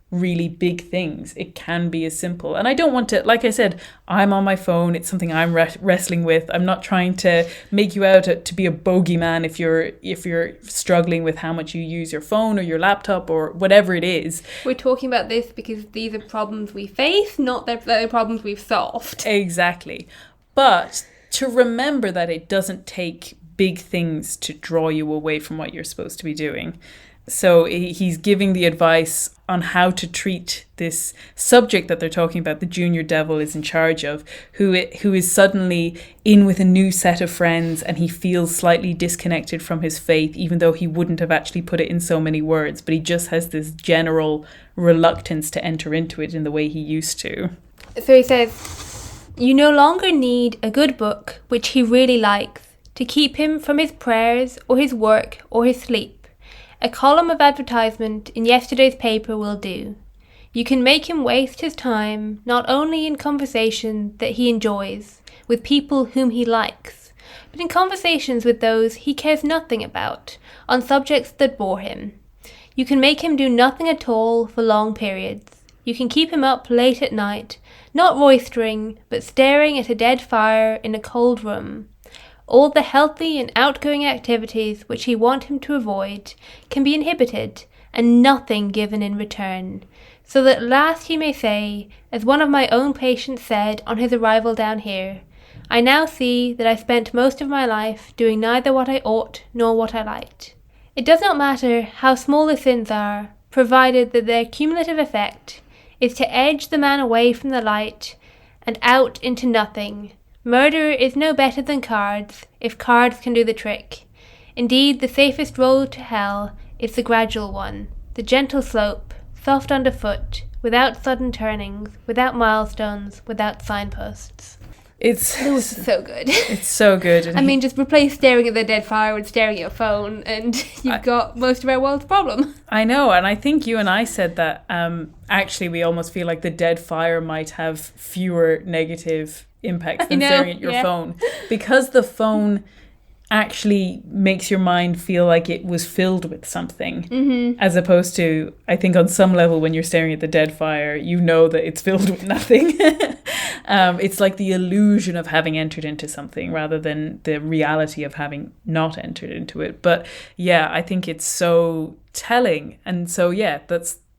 really big things. It can be as simple. And I don't want to, like I said, I'm on my phone. It's something I'm wrestling with. I'm not trying to make you out to be a bogeyman if you're struggling with how much you use your phone or your laptop or whatever it is. We're talking about this because these are problems we face, not that they're problems we've solved. Exactly. But to remember that it doesn't take big things to draw you away from what you're supposed to be doing. So he's giving the advice on how to treat this subject that they're talking about, the junior devil is in charge of, who is suddenly in with a new set of friends and he feels slightly disconnected from his faith, even though he wouldn't have actually put it in so many words, but he just has this general reluctance to enter into it in the way he used to. So he says, "You no longer need a good book, which he really likes, to keep him from his prayers or his work or his sleep. A column of advertisement in yesterday's paper will do. You can make him waste his time not only in conversation that he enjoys, with people whom he likes, but in conversations with those he cares nothing about, on subjects that bore him. You can make him do nothing at all for long periods. You can keep him up late at night, not roistering, but staring at a dead fire in a cold room. All the healthy and outgoing activities which he want him to avoid can be inhibited, and nothing given in return, so that at last he may say, as one of my own patients said on his arrival down here, 'I now see that I spent most of my life doing neither what I ought nor what I liked.' It does not matter how small the sins are, provided that their cumulative effect is to edge the man away from the light and out into nothing. Murder is no better than cards, if cards can do the trick. Indeed, the safest road to hell is the gradual one, the gentle slope, soft underfoot, without sudden turnings, without milestones, without signposts." It's Lewis is so good. It's so good. I mean, just replace staring at the dead fire with staring at your phone, and you've got most of our world's problem. I know, and I think you and I said that actually we almost feel like the dead fire might have fewer negative impacts than staring at your phone, because the phone actually makes your mind feel like it was filled with something, as opposed to, I think on some level when you're staring at the dead fire, you know that it's filled with nothing. It's like the illusion of having entered into something rather than the reality of having not entered into it. But yeah, I think it's so telling. And so, yeah,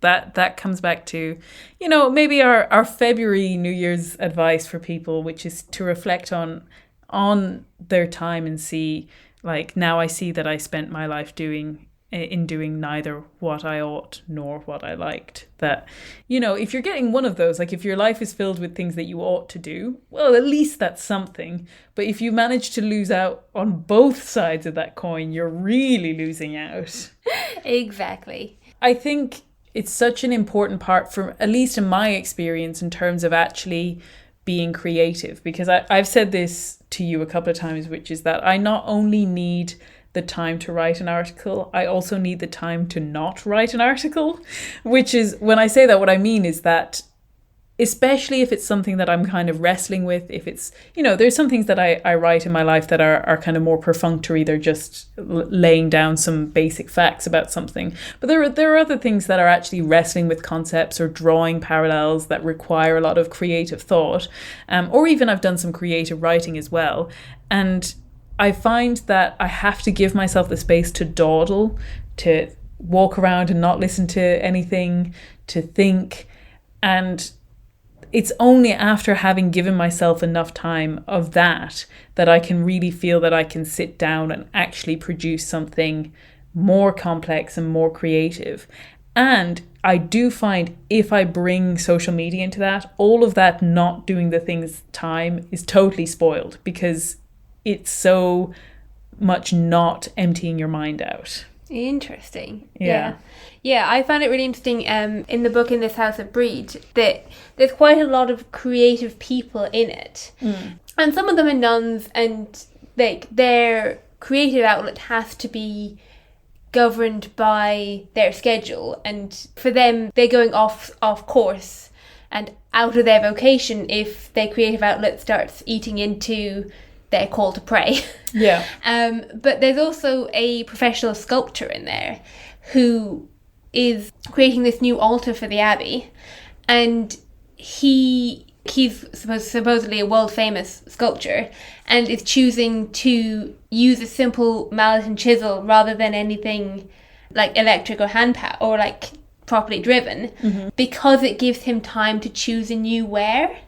that comes back to, maybe our February New Year's advice for people, which is to reflect on their time and see, like, now I see that I spent my life doing neither what I ought nor what I liked. That, if you're getting one of those, like if your life is filled with things that you ought to do, well, at least that's something. But if you manage to lose out on both sides of that coin, you're really losing out. Exactly. I think it's such an important part, for at least in my experience, in terms of actually being creative, because I've said this to you a couple of times, which is that I not only need the time to write an article, I also need the time to not write an article, which is, when I say that, what I mean is that, especially if it's something that I'm kind of wrestling with, if it's, there's some things that I write in my life that are kind of more perfunctory, they're just laying down some basic facts about something. But there are other things that are actually wrestling with concepts or drawing parallels that require a lot of creative thought. Or even I've done some creative writing as well. And I find that I have to give myself the space to dawdle, to walk around and not listen to anything, to think. And it's only after having given myself enough time of that I can really feel that I can sit down and actually produce something more complex and more creative. And I do find if I bring social media into that, all of that not doing the things time is totally spoiled, because it's so much not emptying your mind out. Interesting. Yeah. Yeah, I found it really interesting in the book In This House of Brede that there's quite a lot of creative people in it. And some of them are nuns, and like their creative outlet has to be governed by their schedule, and for them they're going off course and out of their vocation if their creative outlet starts eating into their call to pray. Yeah. But there's also a professional sculptor in there who is creating this new altar for the abbey, and he's supposedly a world famous sculptor, and is choosing to use a simple mallet and chisel rather than anything like electric or hand power or like properly driven, because it gives him time to choose a new ware.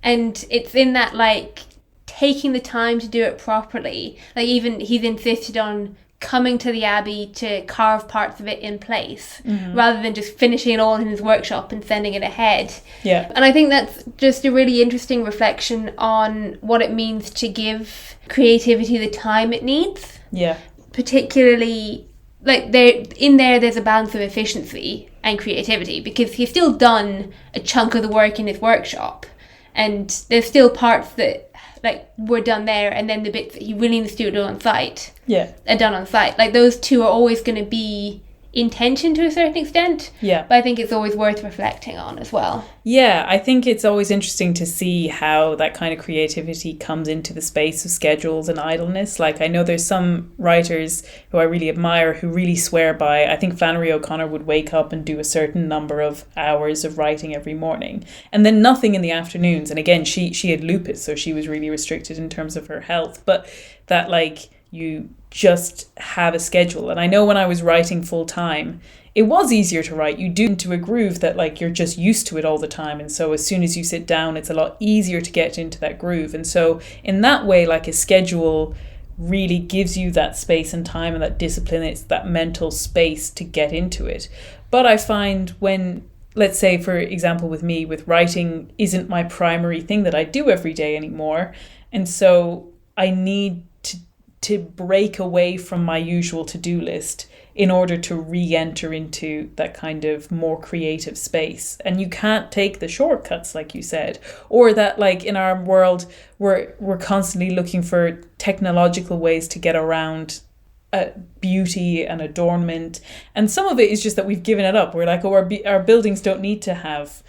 And it's in that like taking the time to do it properly. Like even he's insisted on coming to the abbey to carve parts of it in place, rather than just finishing it all in his workshop and sending it ahead. Yeah. And I think that's just a really interesting reflection on what it means to give creativity the time it needs. Yeah. Particularly, like there's a balance of efficiency and creativity, because he's still done a chunk of the work in his workshop, and there's still parts that like were done there, and then the bits that he really needs to do on site are done on site. Like those two are always going to be in tension to a certain extent. Yeah. But I think it's always worth reflecting on as well. Yeah, I think it's always interesting to see how that kind of creativity comes into the space of schedules and idleness. Like I know there's some writers who I really admire who really swear by, I think Flannery O'Connor would wake up and do a certain number of hours of writing every morning and then nothing in the afternoons. And again, she had lupus, so she was really restricted in terms of her health. But that like you just have a schedule. And I know when I was writing full time, it was easier to write. You do into a groove that like you're just used to it all the time. And so as soon as you sit down, it's a lot easier to get into that groove. And so in that way, like a schedule really gives you that space and time and that discipline. It's that mental space to get into it. But I find when, let's say, for example, with me, with writing isn't my primary thing that I do every day anymore. And so I need to break away from my usual to-do list in order to re-enter into that kind of more creative space. And you can't take the shortcuts, like you said, or that like in our world, we're constantly looking for technological ways to get around beauty and adornment. And some of it is just that we've given it up. We're like, oh, our buildings don't need to have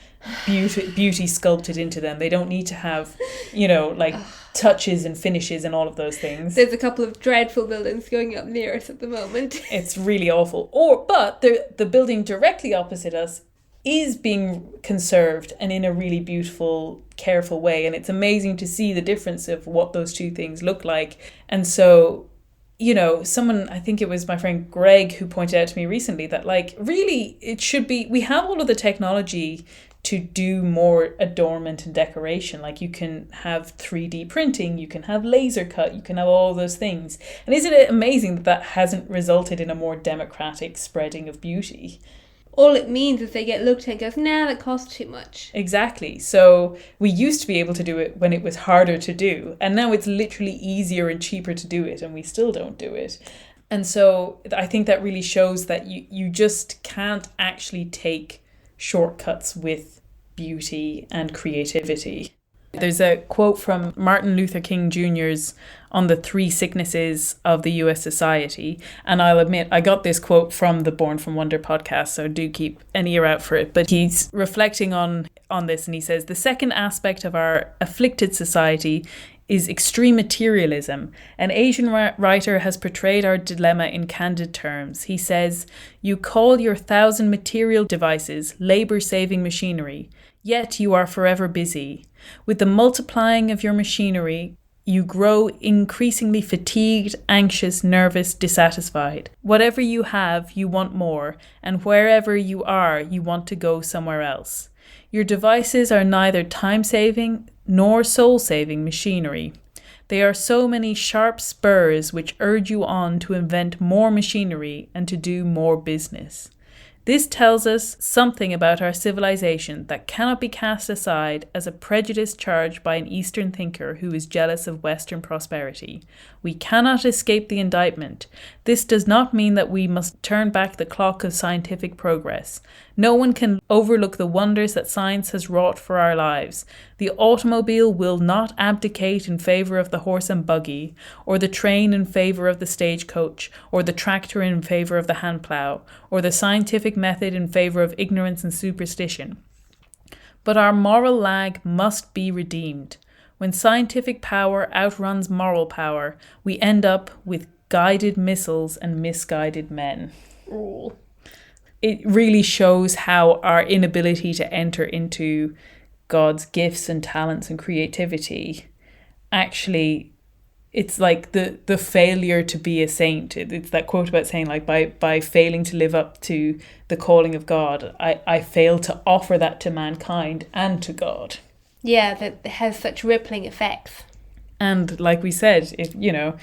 beauty sculpted into them. They don't need to have, like touches and finishes and all of those things. There's a couple of dreadful buildings going up near us at the moment. It's really awful. But the building directly opposite us is being conserved and in a really beautiful, careful way. And it's amazing to see the difference of what those two things look like. And so, you know, someone, I think it was my friend Greg, who pointed out to me recently that, like, really it should be, we have all of the technology to do more adornment and decoration. Like, you can have 3D printing, you can have laser cut, you can have all those things. And isn't it amazing that that hasn't resulted in a more democratic spreading of beauty? All it means is they get looked at and goes, nah, that costs too much. Exactly. So we used to be able to do it when it was harder to do, and now it's literally easier and cheaper to do it, and we still don't do it. And so I think that really shows that you just can't actually take shortcuts with beauty and creativity. There's a quote from Martin Luther King Jr.'s on the 3 sicknesses of the US society. And I'll admit, I got this quote from the Born from Wonder podcast, so do keep an ear out for it. But he's reflecting on this, and he says, the second aspect of our afflicted society is extreme materialism. An Asian writer has portrayed our dilemma in candid terms. He says, you call your 1,000 material devices labor-saving machinery, yet you are forever busy. With the multiplying of your machinery, you grow increasingly fatigued, anxious, nervous, dissatisfied. Whatever you have, you want more, and wherever you are, you want to go somewhere else. Your devices are neither time-saving nor soul-saving machinery. They are so many sharp spurs which urge you on to invent more machinery and to do more business. This tells us something about our civilization that cannot be cast aside as a prejudice charged by an Eastern thinker who is jealous of Western prosperity. We cannot escape the indictment. This does not mean that we must turn back the clock of scientific progress. No one can overlook the wonders that science has wrought for our lives. The automobile will not abdicate in favour of the horse and buggy, or the train in favour of the stagecoach, or the tractor in favour of the handplough, or the scientific method in favour of ignorance and superstition. But our moral lag must be redeemed. When scientific power outruns moral power, we end up with guided missiles and misguided men. Ooh. It really shows how our inability to enter into God's gifts and talents and creativity, actually, it's like the failure to be a saint. It's that quote about saying, like, by failing to live up to the calling of God, I fail to offer that to mankind and to God. Yeah, that has such rippling effects. And like we said, if you know,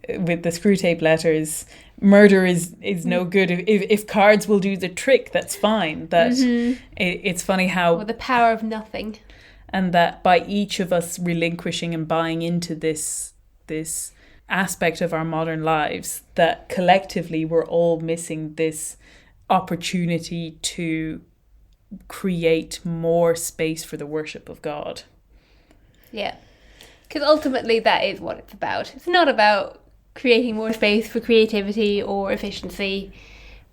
with the Screwtape letters, murder is no good. If cards will do the trick, that's fine. That it's funny how... Or the power of nothing. And that by each of us relinquishing and buying into this aspect of our modern lives, that collectively we're all missing this opportunity to create more space for the worship of God. Yeah. Because ultimately that is what it's about. It's not about creating more space for creativity or efficiency,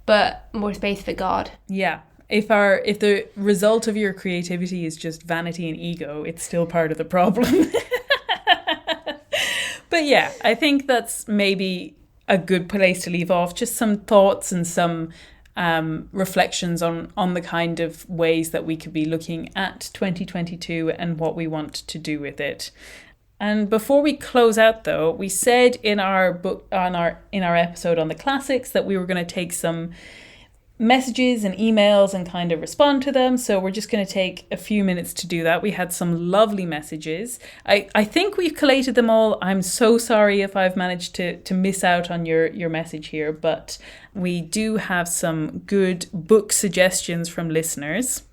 but more space for God. Yeah. If the result of your creativity is just vanity and ego, it's still part of the problem. But yeah, I think that's maybe a good place to leave off. Just some thoughts and some reflections on the kind of ways that we could be looking at 2022 and what we want to do with it. And before we close out, though, we said in our episode on the classics that we were going to take some messages and emails and kind of respond to them. So we're just going to take a few minutes to do that. We had some lovely messages. I think we've collated them all. I'm so sorry if I've managed to miss out on your message here, but we do have some good book suggestions from listeners.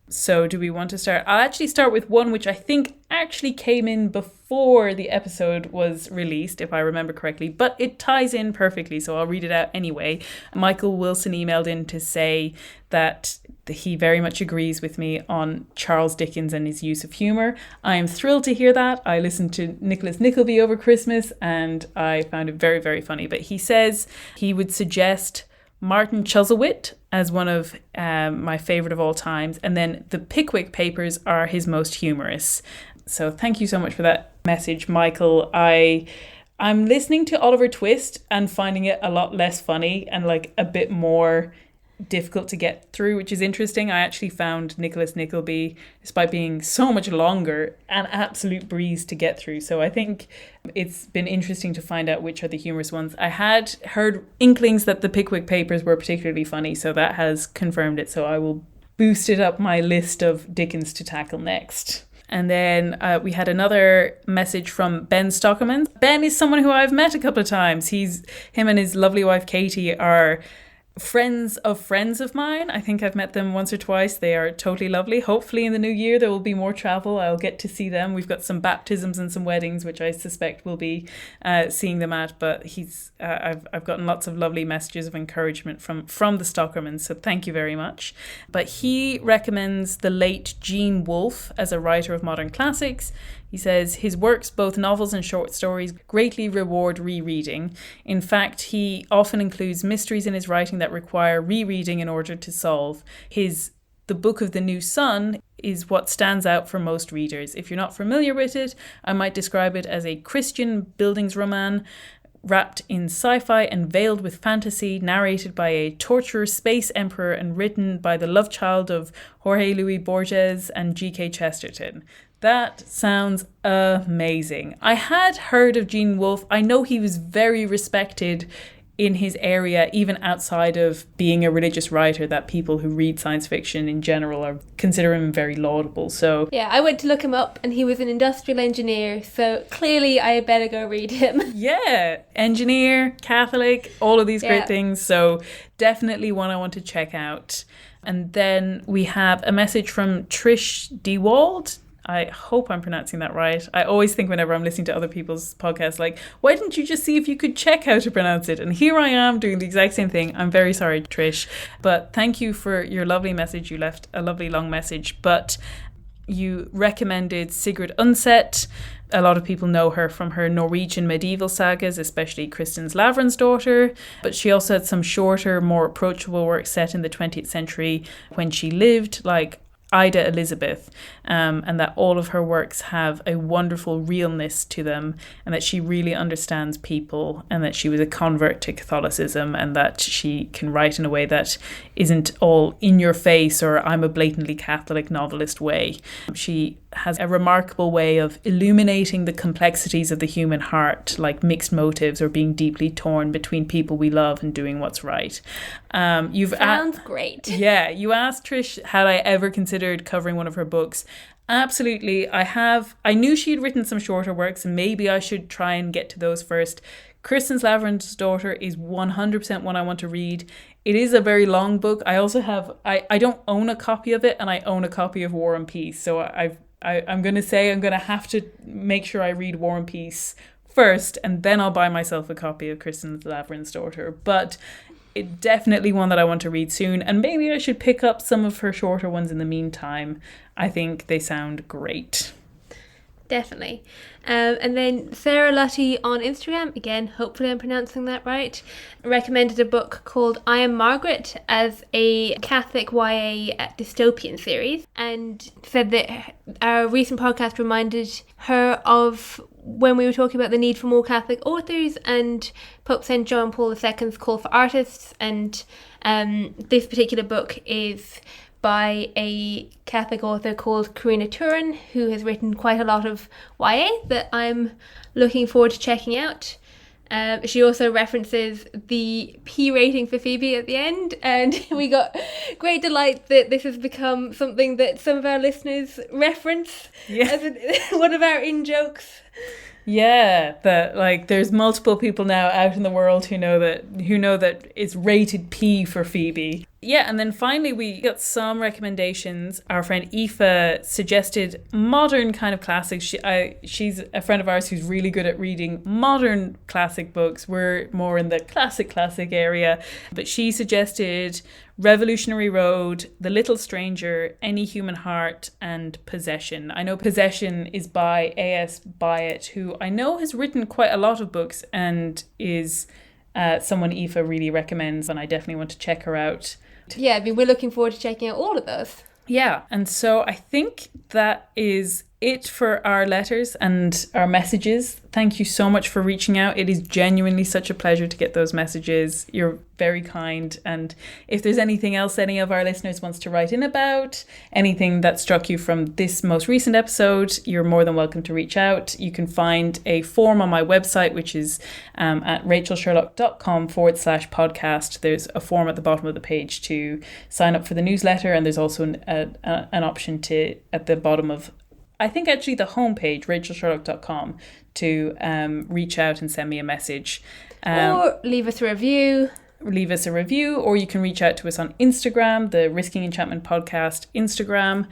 So do we want to start? I'll actually start with one which I think actually came in before the episode was released, if I remember correctly, but it ties in perfectly, so I'll read it out anyway. Michael Wilson emailed in to say that he very much agrees with me on Charles Dickens and his use of humour. I am thrilled to hear that. I listened to Nicholas Nickleby over Christmas and I found it very, very funny. But he says he would suggest Martin Chuzzlewit as one of my favourite of all times, and then the Pickwick Papers are his most humorous. So thank you so much for that message, Michael. I'm listening to Oliver Twist and finding it a lot less funny and like a bit more difficult to get through, which is interesting. I actually found Nicholas Nickleby, despite being so much longer, an absolute breeze to get through. So I think it's been interesting to find out which are the humorous ones. I had heard inklings that the Pickwick Papers were particularly funny, so that has confirmed it. So I will boost it up my list of Dickens to tackle next. And then we had another message from Ben Stockerman. Ben is someone who I've met a couple of times. Him and his lovely wife Katie are friends of mine. I think I've met them once or twice. They are totally lovely. Hopefully in the new year there will be more travel. I'll get to see them. We've got some baptisms and some weddings, which I suspect we'll be seeing them at. But I've gotten lots of lovely messages of encouragement from the Stockermans, so thank you very much. But he recommends the late Gene Wolfe as a writer of modern classics. He says his works, both novels and short stories, greatly reward rereading. In fact, he often includes mysteries in his writing that require rereading in order to solve. The Book of the New Sun is what stands out for most readers. If you're not familiar with it, I might describe it as a Christian Bildungsroman wrapped in sci-fi and veiled with fantasy, narrated by a torturer space emperor and written by the love child of Jorge Luis Borges and G.K. Chesterton. That sounds amazing. I had heard of Gene Wolfe. I know he was very respected in his area, even outside of being a religious writer, that people who read science fiction in general consider him very laudable. So yeah, I went to look him up and he was an industrial engineer, so clearly I better go read him. Yeah, engineer, Catholic, all of these great things. So definitely one I want to check out. And then we have a message from Trish DeWald. I hope I'm pronouncing that right. I always think whenever I'm listening to other people's podcasts, like, why didn't you just see if you could check how to pronounce it? And here I am doing the exact same thing. I'm very sorry, Trish. But thank you for your lovely message. You left a lovely long message. But you recommended Sigrid Undset. A lot of people know her from her Norwegian medieval sagas, especially Kristin Lavransdatter. But she also had some shorter, more approachable work set in the 20th century when she lived, like Ida Elizabeth, and that all of her works have a wonderful realness to them, and that she really understands people, and that she was a convert to Catholicism, and that she can write in a way that isn't all in your face or I'm a blatantly Catholic novelist way. She has a remarkable way of illuminating the complexities of the human heart, like mixed motives or being deeply torn between people we love and doing what's right. Sounds great. Yeah, you asked Trish, had I ever considered covering one of her books? Absolutely, I have. I knew she'd written some shorter works, and maybe I should try and get to those first. Kristin Lavransdatter is 100% one I want to read. It is a very long book. I also have, I don't own a copy of it, and I own a copy of War and Peace. So I'm going to say I'm going to have to make sure I read War and Peace first, and then I'll buy myself a copy of Kristin Lavransdatter. But it's definitely one that I want to read soon, and maybe I should pick up some of her shorter ones in the meantime. I think they sound great. Definitely. And then Sarah Lutty on Instagram, again, hopefully I'm pronouncing that right, recommended a book called I Am Margaret as a Catholic YA dystopian series, and said that our recent podcast reminded her of when we were talking about the need for more Catholic authors and Pope St. John Paul II's call for artists, and this particular book is by a Catholic author called Karina Turin, who has written quite a lot of YA that I'm looking forward to checking out. She also references the P rating for Phoebe at the end, and we got great delight that this has become something that some of our listeners reference as one of our in-jokes. Yeah, that like there's multiple people now out in the world who know that it's rated P for Phoebe. Yeah, and then finally we got some recommendations. Our friend Aoife suggested modern kind of classics. She's a friend of ours who's really good at reading modern classic books. We're more in the classic area. But she suggested Revolutionary Road, The Little Stranger, Any Human Heart, and Possession. I know Possession is by A.S. Byatt, who I know has written quite a lot of books and is someone Aoife really recommends, and I definitely want to check her out. Yeah, I mean, we're looking forward to checking out all of those. Yeah, and so I think that is it for our letters and our messages. Thank you so much for reaching out. It is genuinely such a pleasure to get those messages. You're very kind. And if there's anything else any of our listeners wants to write in about, anything that struck you from this most recent episode, you're more than welcome to reach out. You can find a form on my website, which is at rachelsherlock.com/podcast. There's a form at the bottom of the page to sign up for the newsletter. And there's also an option to, at the bottom of, I think actually the homepage, rachelsherlock.com, to reach out and send me a message. Or leave us a review. Or you can reach out to us on Instagram, the Risking Enchantment Podcast Instagram,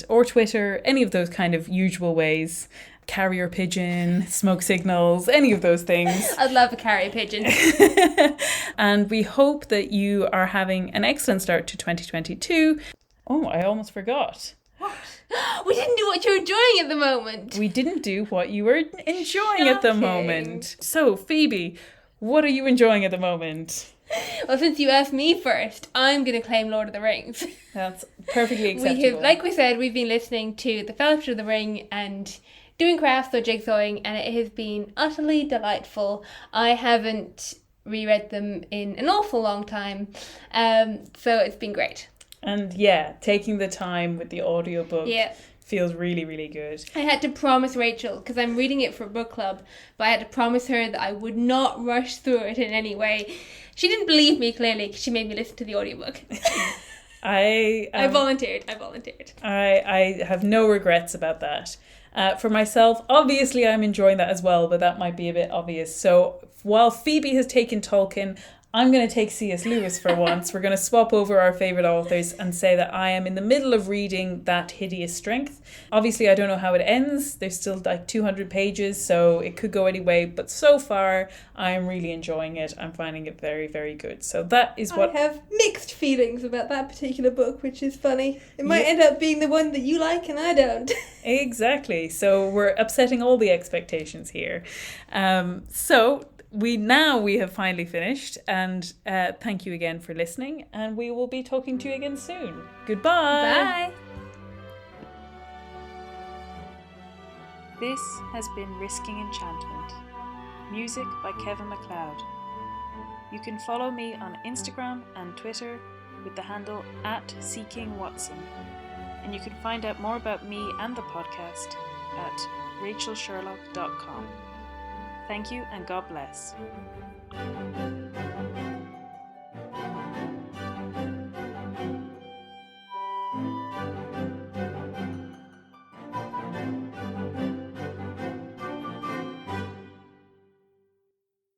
or Twitter, any of those kind of usual ways. Carrier pigeon, smoke signals, any of those things. I'd love a carrier pigeon. And we hope that you are having an excellent start to 2022. Oh, I almost forgot. What? We didn't do what you're enjoying at the moment. We didn't do what you were enjoying at the moment. So, Phoebe, what are you enjoying at the moment? Well, since you asked me first, I'm going to claim Lord of the Rings. That's perfectly acceptable. Like we said, we've been listening to The Fellowship of the Ring and doing crafts or jigsawing, and it has been utterly delightful. I haven't reread them in an awful long time, so it's been great. And taking the time with the audiobook feels really, really good. I had to promise Rachel, because I'm reading it for book club, but I had to promise her that I would not rush through it in any way. She didn't believe me, clearly, because she made me listen to the audiobook. I volunteered. I have no regrets about that. For myself, obviously I'm enjoying that as well, but that might be a bit obvious. So while Phoebe has taken Tolkien, I'm going to take C.S. Lewis for once. We're going to swap over our favourite authors and say that I am in the middle of reading That Hideous Strength. Obviously, I don't know how it ends. There's still like 200 pages, so it could go any way. But so far, I am really enjoying it. I'm finding it very, very good. So that is what... I have mixed feelings about that particular book, which is funny. It might end up being the one that you like and I don't. Exactly. So we're upsetting all the expectations here. We have finally finished, and thank you again for listening, and we will be talking to you again soon. Goodbye. Bye. This has been Risking Enchantment. Music by Kevin MacLeod. You can follow me on Instagram and Twitter with the handle @SeekingWatson, and you can find out more about me and the podcast at rachelsherlock.com. Thank you and God bless.